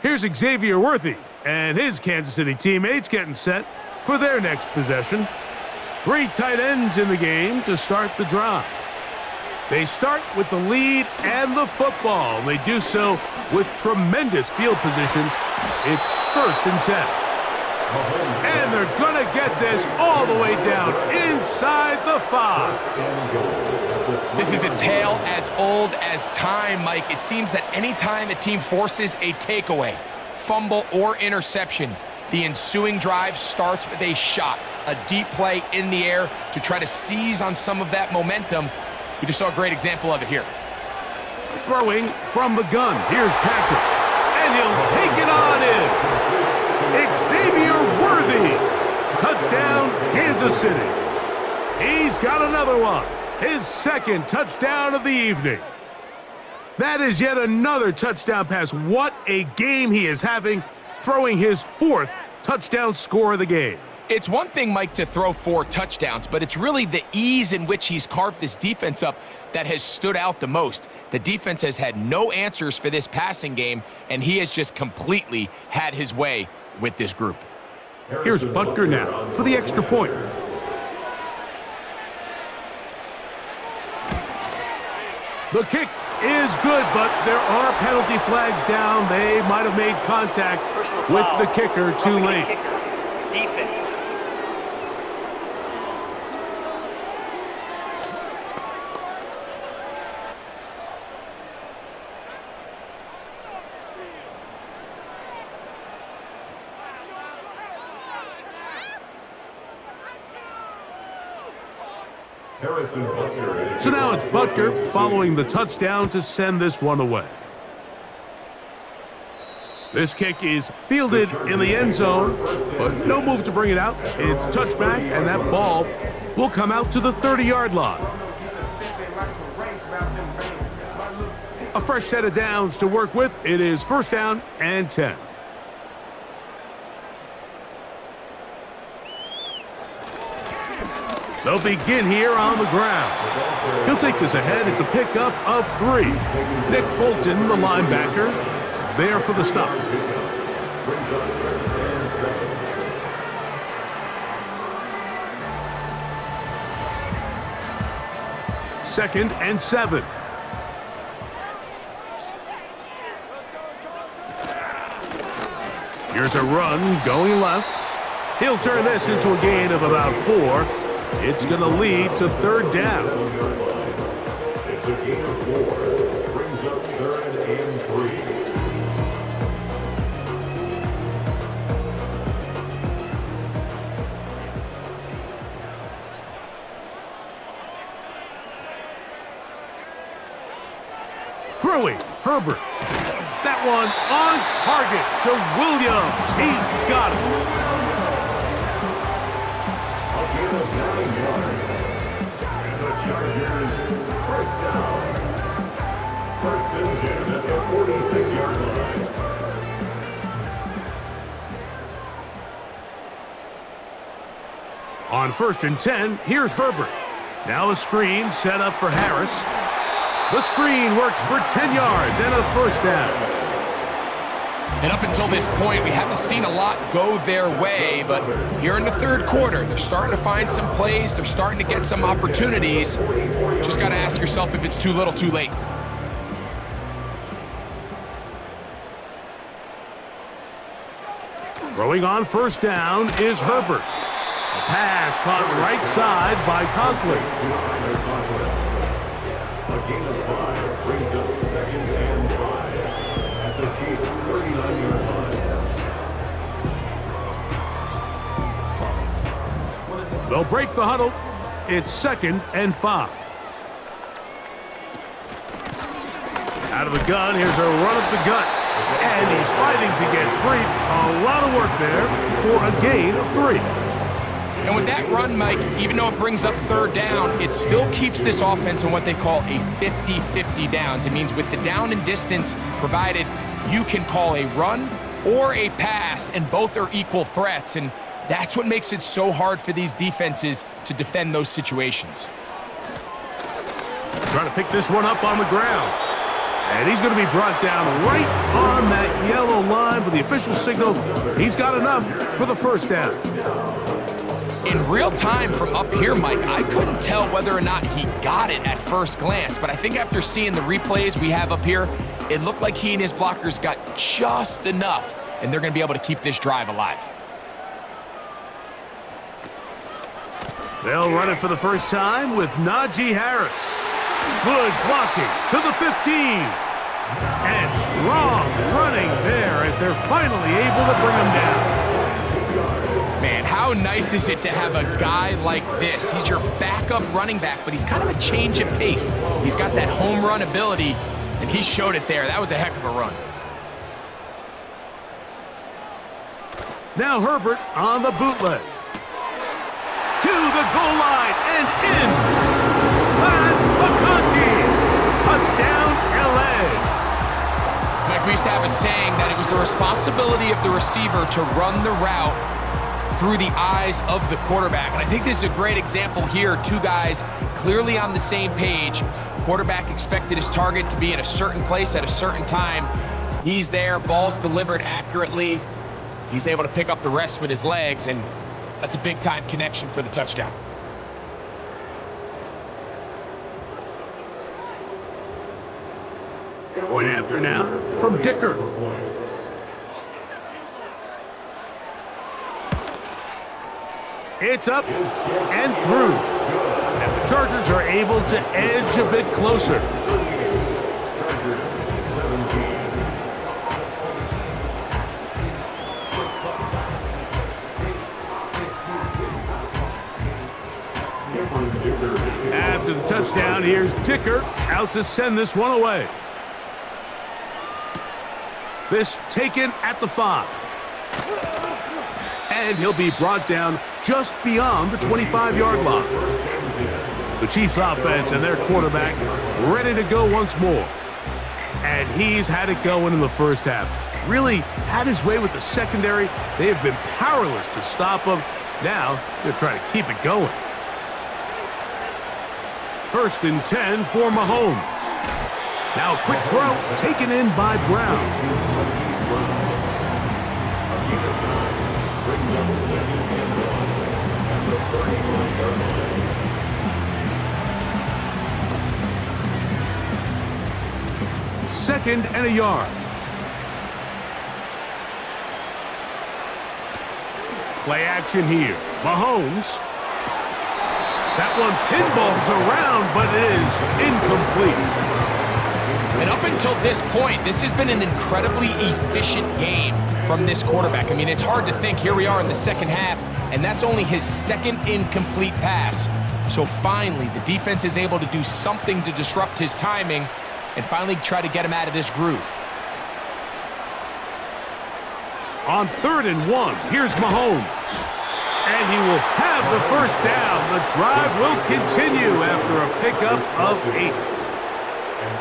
Here's Xavier Worthy and his Kansas City teammates getting set for their next possession. 3 tight ends in the game to start the drive. They start with the lead and the football. They do so with tremendous field position. It's 1st and 10. And they're going to get this all the way down inside the 5. This is a tale as old as time, Mike. It seems that anytime a team forces a takeaway, fumble, or interception, the ensuing drive starts with a shot, a deep play in the air to try to seize on some of that momentum. We just saw a great example of it here. Throwing from the gun. Here's Patrick. And he'll take it on in. Xavier Worthy. Touchdown, Kansas City. He's got another one. His 2nd touchdown of the evening. That is yet another touchdown pass. What a game he is having, throwing his 4th touchdown score of the game. It's one thing, Mike, to throw 4 touchdowns, but it's really the ease in which he's carved this defense up that has stood out the most. The defense has had no answers for this passing game, and he has just completely had his way with this group. Here's Butker now for the extra point. The kick is good, but there are penalty flags down. They might have made contact with the kicker too late. Defense. So now it's Butker following the touchdown to send this one away. This kick is fielded in the end zone, but no move to bring it out. It's touchback, and that ball will come out to the 30-yard line. A fresh set of downs to work with. It is 1st down and 10. They'll begin here on the ground. He'll take this ahead. It's a pickup of 3. Nick Bolton, the linebacker, there for the stop. Second and 7. Here's a run going left. He'll turn this into a gain of about 4. It's going to lead to 3rd down. It's a gain of 4. Brings up 3rd and 3. Throwing, Herbert. That one on target to Williams. He's got it. A gain of 9 yards. And the Chargers, 1st down. 1st and 10 at the 46-yard line. On 1st and 10, here's Herbert. Now a screen set up for Harris. The screen works for 10 yards and a 1st down. And up until this point, we haven't seen a lot go their way, but here in the 3rd quarter, they're starting to find some plays. They're starting to get some opportunities. Just got to ask yourself if it's too little, too late. Throwing on 1st down is Herbert. The pass caught right side by Conklin. A gain of 5 brings up 2nd and 5 at the Chiefs' 39-yard line. They'll break the huddle. It's 2nd and 5. Out of the gun, here's a run at the gut. And he's fighting to get free. A lot of work there for a gain of 3. And with that run, Mike, even though it brings up 3rd down, it still keeps this offense in what they call a 50-50 downs. It means with the down and distance provided, you can call a run or a pass, and both are equal threats. And that's what makes it so hard for these defenses to defend those situations. Trying to pick this one up on the ground. And he's going to be brought down right on that yellow line with the official signal. He's got enough for the 1st down. In real time from up here, Mike, I couldn't tell whether or not he got it at first glance, but I think after seeing the replays we have up here, it looked like he and his blockers got just enough, and they're going to be able to keep this drive alive. They'll run it for the first time with Najee Harris. Good blocking to the 15. And strong running there as they're finally able to bring him down. Man, how nice is it to have a guy like this? He's your backup running back, but he's kind of a change of pace. He's got that home run ability, and he showed it there. That was a heck of a run. Now Herbert on the bootleg. To the goal line and in. McConkey. Touchdown, L.A. Mike, we used to have a saying that it was the responsibility of the receiver to run the route through the eyes of the quarterback. And I think this is a great example here. 2 guys clearly on the same page. Quarterback expected his target to be in a certain place at a certain time. He's there, ball's delivered accurately. He's able to pick up the rest with his legs, and that's a big-time connection for the touchdown. Point after now from Dicker. It's up and through. And the Chargers are able to edge a bit closer. After the touchdown, here's Dicker out to send this one away. This taken at the 5. And he'll be brought down just beyond the 25-yard line. The Chiefs offense and their quarterback ready to go once more. And he's had it going in the first half. Really had his way with the secondary. They have been powerless to stop him. Now they're trying to keep it going. 1st and 10 for Mahomes. Now a quick throw taken in by Brown. Second and a yard. Play action here. Mahomes. That one pinballs around, but it is incomplete. And up until this point, this has been an incredibly efficient game from this quarterback. I mean, it's hard to think. Here we are in the second half, and that's only his 2nd incomplete pass. So finally, the defense is able to do something to disrupt his timing and finally try to get him out of this groove. On 3rd and 1, here's Mahomes. And he will have the first down. The drive will continue after a pickup of 8.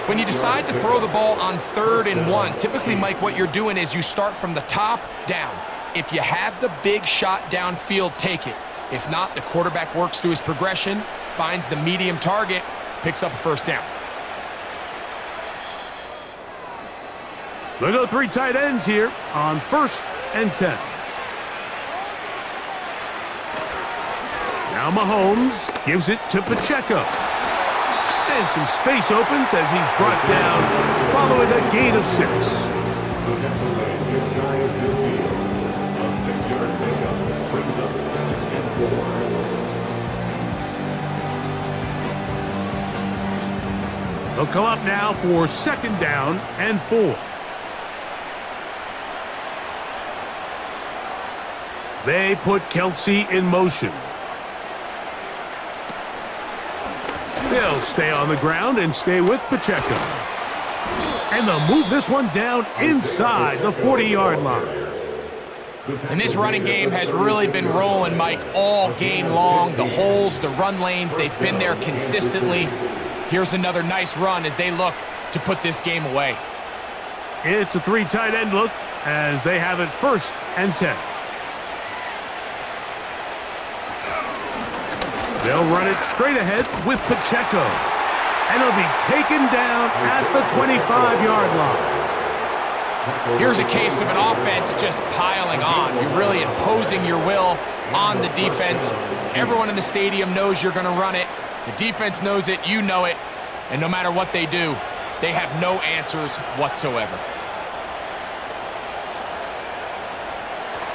When you decide to throw the ball on 3rd and 1, typically, Mike, what you're doing is you start from the top down. If you have the big shot downfield, take it. If not, the quarterback works through his progression, finds the medium target, picks up a first down. They go 3 tight ends here on 1st and 10. Now Mahomes gives it to Pacheco. And some space opens as he's brought down following a gain of 6. They'll come up now for 2nd down and 4. They put Kelsey in motion. They'll stay on the ground and stay with Pacheco. And they'll move this one down inside the 40-yard line. And this running game has really been rolling, Mike, all game long. The holes, the run lanes, they've been there consistently. Here's another nice run as they look to put this game away. It's a 3 tight end look as they have it 1st and 10. They'll run it straight ahead with Pacheco. And he'll be taken down at the 25-yard line. Here's a case of an offense just piling on. You're really imposing your will on the defense. Everyone in the stadium knows you're going to run it. The defense knows it, you know it. And no matter what they do, they have no answers whatsoever.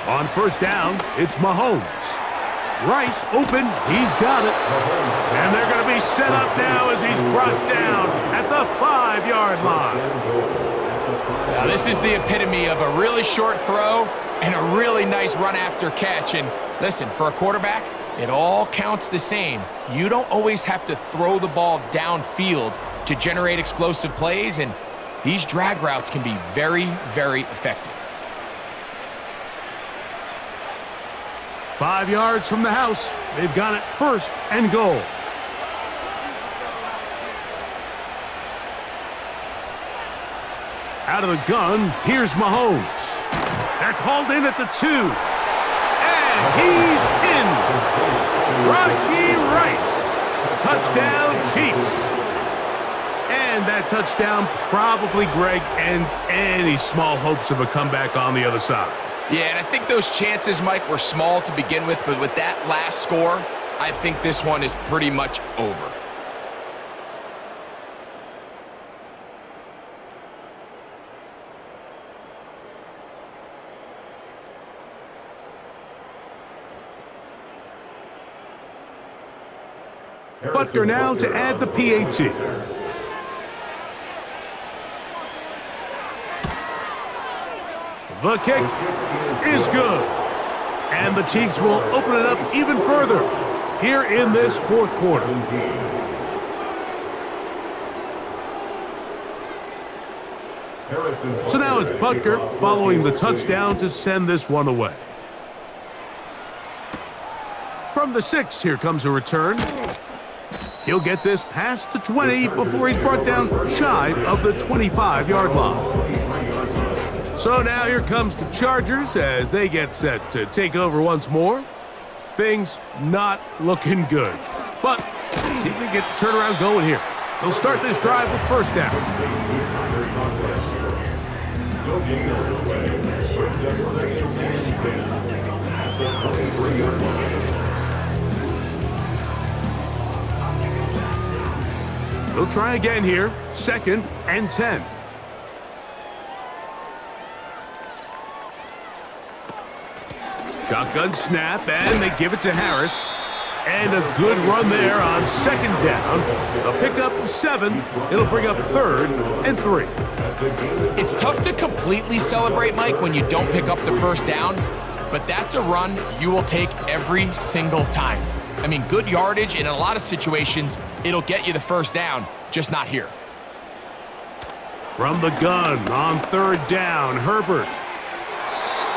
On 1st down, it's Mahomes. Rice open, he's got it. And they're going to be set up now as he's brought down at the 5-yard line. Now this is the epitome of a really short throw and a really nice run after catch. And listen, for a quarterback, it all counts the same. You don't always have to throw the ball downfield to generate explosive plays, and these drag routes can be very, very effective. 5 yards from the house. They've got it 1st and goal. Out of the gun, here's Mahomes. That's hauled in at the 2. And he's in. Rashee Rice. Touchdown, Chiefs. And that touchdown probably, Greg, ends any small hopes of a comeback on the other side. Yeah, and I think those chances, Mike, were small to begin with, but with that last score, I think this one is pretty much over. Butker now to add the PAT. The kick is good. And the Chiefs will open it up even further here in this 4th quarter. So now it's Butker following the touchdown to send this one away. From the 6, here comes a return. He'll get this past the 20 before he's brought down shy of the 25-yard line. So now here comes the Chargers as they get set to take over once more. Things not looking good. But see if they get the turnaround going here. They'll start this drive with first down. They'll try again here, 2nd and 10. Shotgun snap, and they give it to Harris. And a good run there on 2nd down. A pickup of 7. It'll bring up 3rd and 3. It's tough to completely celebrate, Mike, when you don't pick up the first down, but that's a run you will take every single time. I mean, good yardage, and in a lot of situations, it'll get you the first down, just not here. From the gun on 3rd down, Herbert.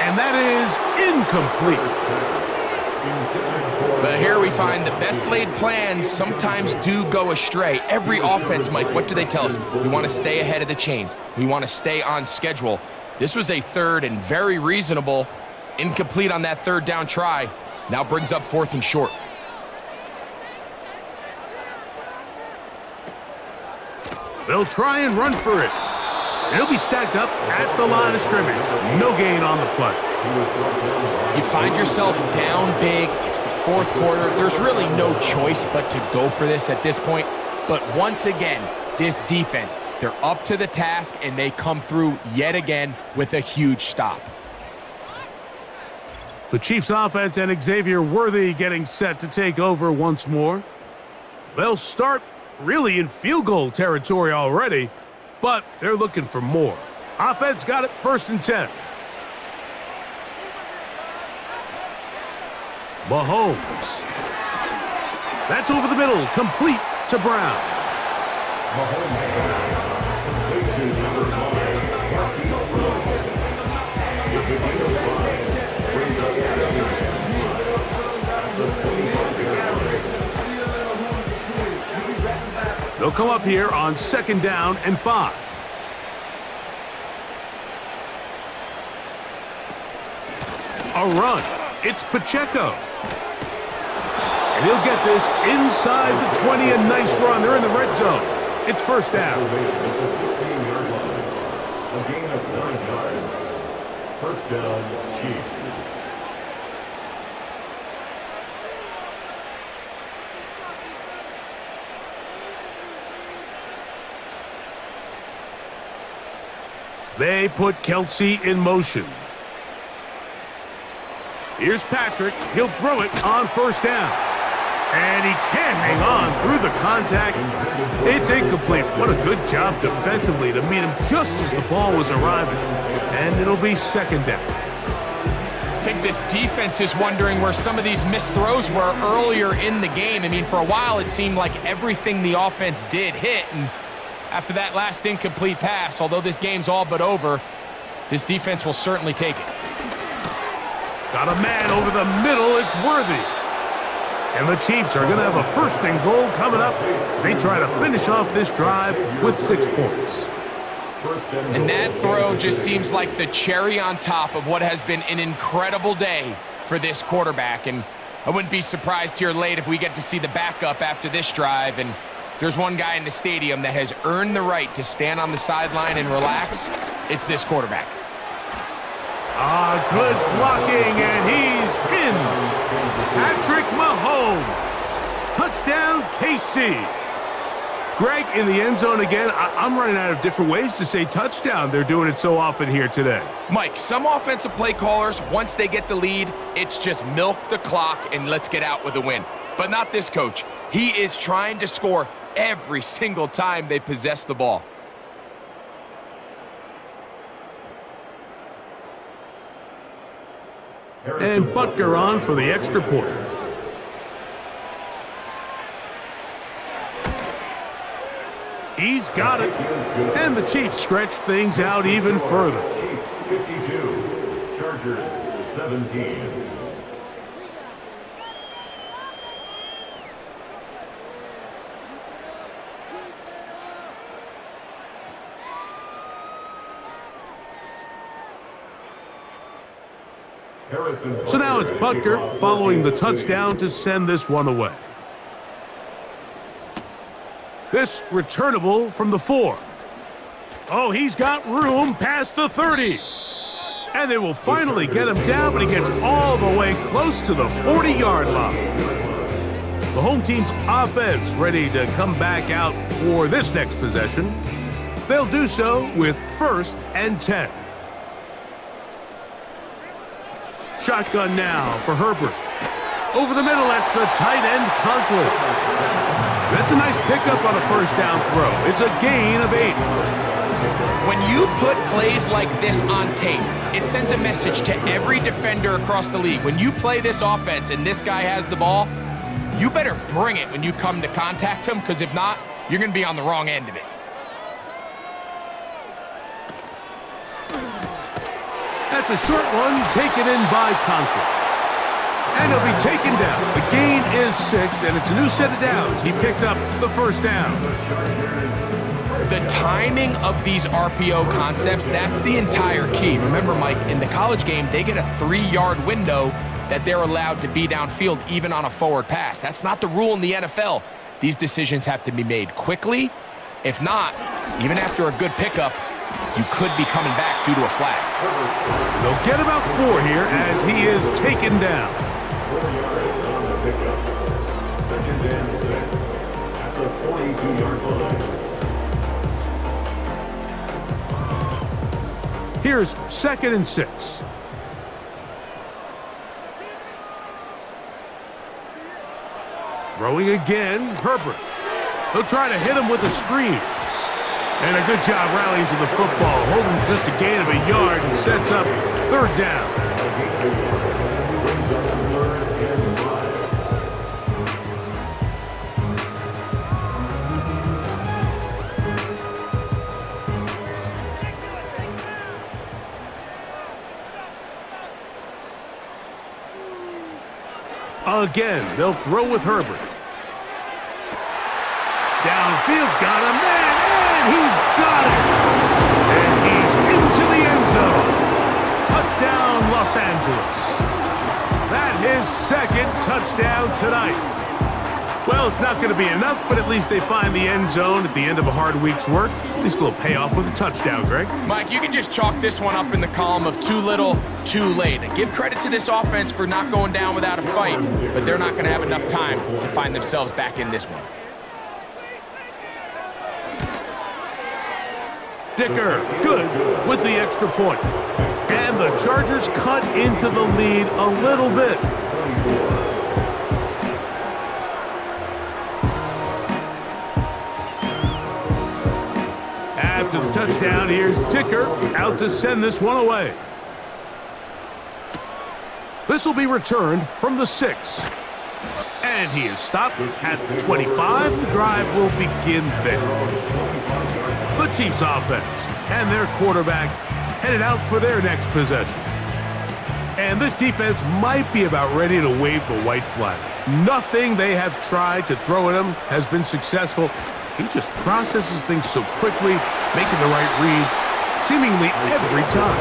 And that is incomplete. But here we find the best laid plans sometimes do go astray. Every offense, Mike, what do they tell us? We want to stay ahead of the chains. We want to stay on schedule. This was a 3rd and very reasonable. Incomplete on that 3rd down try. Now brings up 4th and short. They'll try and run for it. And he'll be stacked up at the line of scrimmage. No gain on the play. You find yourself down big. It's the 4th quarter. There's really no choice but to go for this at this point. But once again, this defense, they're up to the task, and they come through yet again with a huge stop. The Chiefs offense and Xavier Worthy getting set to take over once more. They'll start really in field goal territory already, but they're looking for more. Offense got it 1st and 10. Mahomes. That's over the middle, complete to Brown. They'll come up here on 2nd down and 5. A run. It's Pacheco. And he'll get this inside the 20, a nice run. They're in the red zone. It's 1st down. A gain of 9 yards. 1st down, Chiefs. They put Kelsey in motion. Here's Patrick. He'll throw it on 1st down. And he can't hang on through the contact. It's incomplete. What a good job defensively to meet him just as the ball was arriving. And it'll be 2nd down. I think this defense is wondering where some of these missed throws were earlier in the game. I mean, for a while it seemed like everything the offense did hit, and after that last incomplete pass, although this game's all but over, this defense will certainly take it. Got a man over the middle. It's Worthy. And the Chiefs are going to have a 1st and goal coming up as they try to finish off this drive with 6 points. And that throw just seems like the cherry on top of what has been an incredible day for this quarterback. And I wouldn't be surprised here late if we get to see the backup after this drive. And there's one guy in the stadium that has earned the right to stand on the sideline and relax. It's this quarterback. Good blocking, and he's in. Patrick Mahomes. Touchdown, KC. Greg in the end zone again. I'm running out of different ways to say touchdown. They're doing it so often here today. Mike, some offensive play callers, once they get the lead, it's just milk the clock and let's get out with a win. But not this coach. He is trying to score every single time they possess the ball. And Butker on for the extra point. He's got it. And the Chiefs stretch things out even further. Chiefs 52, Chargers 17. So now it's Butker following the touchdown to send this one away. This returnable from the 4. Oh, he's got room past the 30. And they will finally get him down, but he gets all the way close to the 40-yard line. The home team's offense ready to come back out for this next possession. They'll do so with 1st and 10. Shotgun now for Herbert. Over the middle, that's the tight end, Conklin. That's a nice pickup on a 1st down throw. It's a gain of 8. When you put plays like this on tape, it sends a message to every defender across the league. When you play this offense and this guy has the ball, you better bring it when you come to contact him, because if not, you're going to be on the wrong end of it. That's a short one taken in by Conklin. And he'll be taken down. The gain is 6, and it's a new set of downs. He picked up the 1st down. The timing of these RPO concepts, that's the entire key. Remember, Mike, in the college game, they get a 3-yard window that they're allowed to be downfield even on a forward pass. That's not the rule in the NFL. These decisions have to be made quickly. If not, even after a good pickup, you could be coming back due to a flag. They'll get about 4 here as he is taken down. 4 yards on the pickup. 2nd and 6 at the 42-yard line. Here's 2nd and 6. Throwing again, Herbert. He'll try to hit him with a screen. And a good job rallying to the football, holding just a gain of a yard and sets up 3rd down. Again, they'll throw with Herbert. Downfield, got a man, and he's got it! And he's into the end zone. Touchdown, Los Angeles. That his 2nd touchdown tonight. Well, it's not going to be enough, but at least they find the end zone at the end of a hard week's work. At least it'll pay off with a touchdown, Greg. Mike, you can just chalk this one up in the column of too little, too late. Give credit to this offense for not going down without a fight, but they're not going to have enough time to find themselves back in this one. Dicker, good with the extra point. And the Chargers cut into the lead a little bit. After the touchdown, here's Dicker out to send this one away. This will be returned from the 6. And he is stopped at the 25. The drive will begin there. The Chiefs offense and their quarterback headed out for their next possession. And this defense might be about ready to wave the white flag. Nothing they have tried to throw at him has been successful. He just processes things so quickly, making the right read seemingly every time.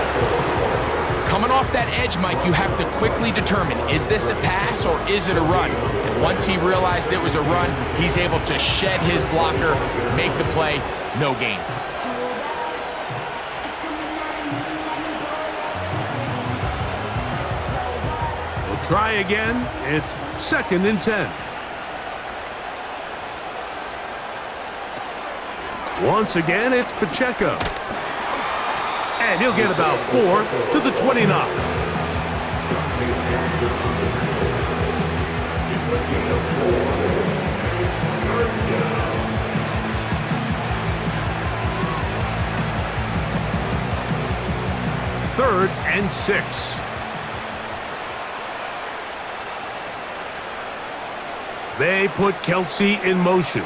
Coming off that edge, Mike, you have to quickly determine, is this a pass or is it a run? And once he realized it was a run, he's able to shed his blocker, make the play, no gain. We'll try again. It's 2nd and 10. Once again, it's Pacheco. And he'll get about 4 to the 29. Third and 6. They put Kelsey in motion.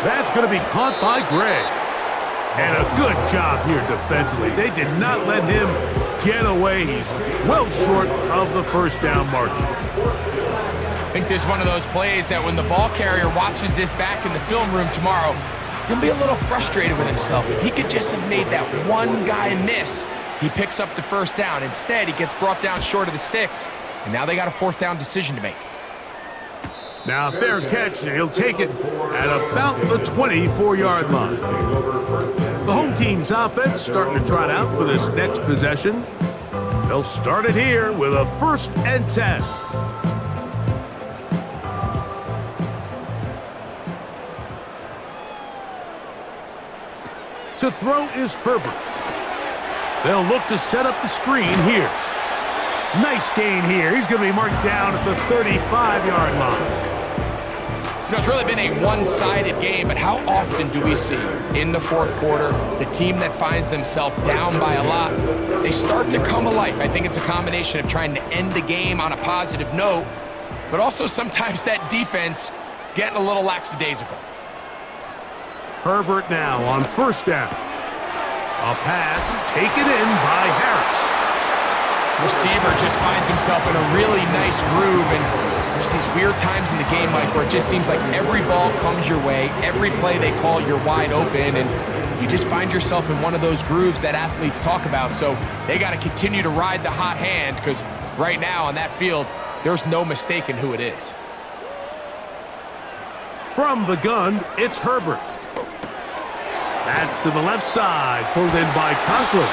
That's going to be caught by Gray. And a good job here defensively. They did not let him get away. He's well short of the 1st down mark. I think this is one of those plays that when the ball carrier watches this back in the film room tomorrow, it's going to be a little frustrated with himself. If he could just have made that one guy miss, he picks up the first down. Instead, he gets brought down short of the sticks, and now they got a fourth down decision to make. Now, fair catch, and he'll take it at about the 24-yard line. The home team's offense starting to trot out for this next possession. They'll start it here with a 1st and 10. To throw is Herbert. They'll look to set up the screen here. Nice gain here. He's going to be marked down at the 35-yard line. You know, it's really been a one-sided game, but how often do we see in the fourth quarter the team that finds themselves down by a lot, they start to come alive? I think it's a combination of trying to end the game on a positive note, but also sometimes that defense getting a little lackadaisical. Herbert now on 1st down. A pass taken in by Harris. Receiver just finds himself in a really nice groove, and there's these weird times in the game, Mike, where it just seems like every ball comes your way, every play they call, you're wide open, and you just find yourself in one of those grooves that athletes talk about. So they got to continue to ride the hot hand, because right now on that field, there's no mistaking who it is. From the gun, it's Herbert. That's to the left side, pulled in by Conklin.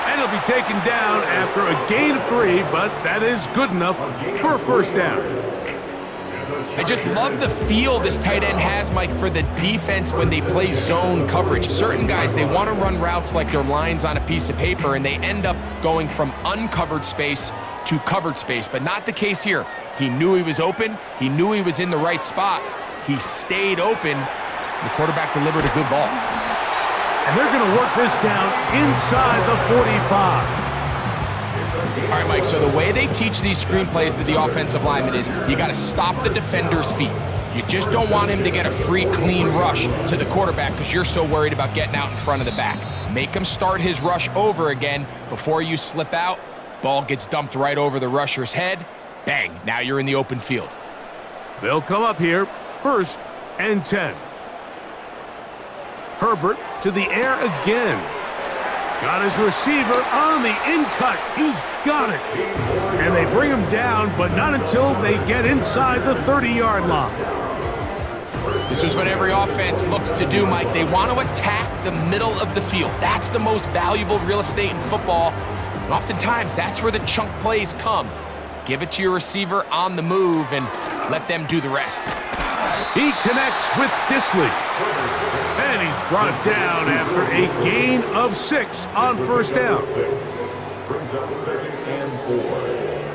And he'll be taken down after a gain of 3, but that is good enough for a 1st down. I just love the feel this tight end has, Mike, for the defense when they play zone coverage. Certain guys, they want to run routes like they're lines on a piece of paper, and they end up going from uncovered space to covered space, but not the case here. He knew he was open. He knew he was in the right spot. He stayed open. The quarterback delivered a good ball. And they're going to work this down inside the 45. All right, Mike, so the way they teach these screenplays to the offensive lineman is you got to stop the defender's feet. You just don't want him to get a free, clean rush to the quarterback because you're so worried about getting out in front of the back. Make him start his rush over again before you slip out. Ball gets dumped right over the rusher's head. Bang, now you're in the open field. They'll come up here, 1st and 10. Herbert to the air again. Got his receiver on the in-cut. He's got it. And they bring him down, but not until they get inside the 30-yard line. This is what every offense looks to do, Mike. They want to attack the middle of the field. That's the most valuable real estate in football. And oftentimes, that's where the chunk plays come. Give it to your receiver on the move and let them do the rest. He connects with Disley. And he's brought down after a gain of 6 on 1st down. Brings up 2nd and 4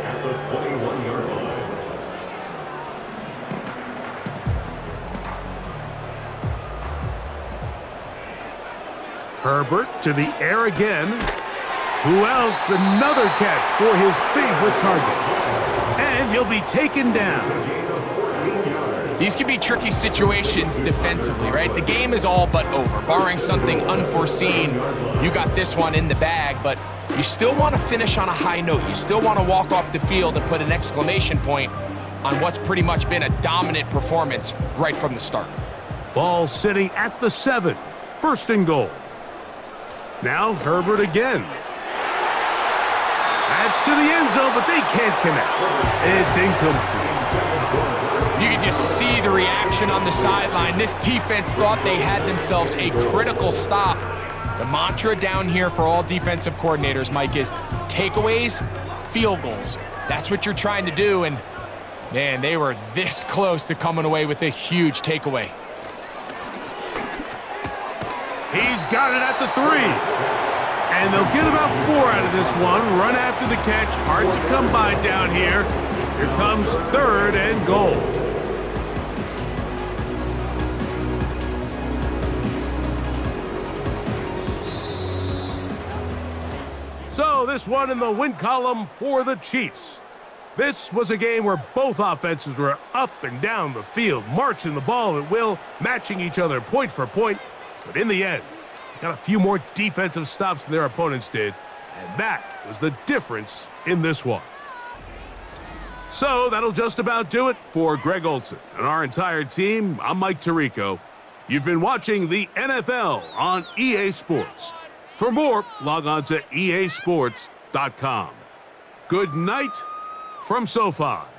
at the 21-yard line. Herbert to the air again. Who else? Another catch for his favorite target. And he'll be taken down. These can be tricky situations defensively, right? The game is all but over. Barring something unforeseen, you got this one in the bag, but you still want to finish on a high note. You still want to walk off the field and put an exclamation point on what's pretty much been a dominant performance right from the start. Ball sitting at the 7. 1st and goal. Now Herbert again. That's to the end zone, but they can't connect. It's incomplete. You can just see the reaction on the sideline. This defense thought they had themselves a critical stop. The mantra down here for all defensive coordinators, Mike, is takeaways, field goals. That's what you're trying to do, and man, they were this close to coming away with a huge takeaway. He's got it at the 3. And they'll get about 4 out of this one. Run after the catch. Hard to come by down here. Here comes 3rd and goal. So this one in the win column for the Chiefs. This was a game where both offenses were up and down the field, marching the ball at will, matching each other point for point. But in the end, they got a few more defensive stops than their opponents did, and that was the difference in this one. So that'll just about do it for Greg Olson and our entire team. I'm Mike Tirico. You've been watching the NFL on EA Sports. For more, log on to easports.com. Good night from SoFi.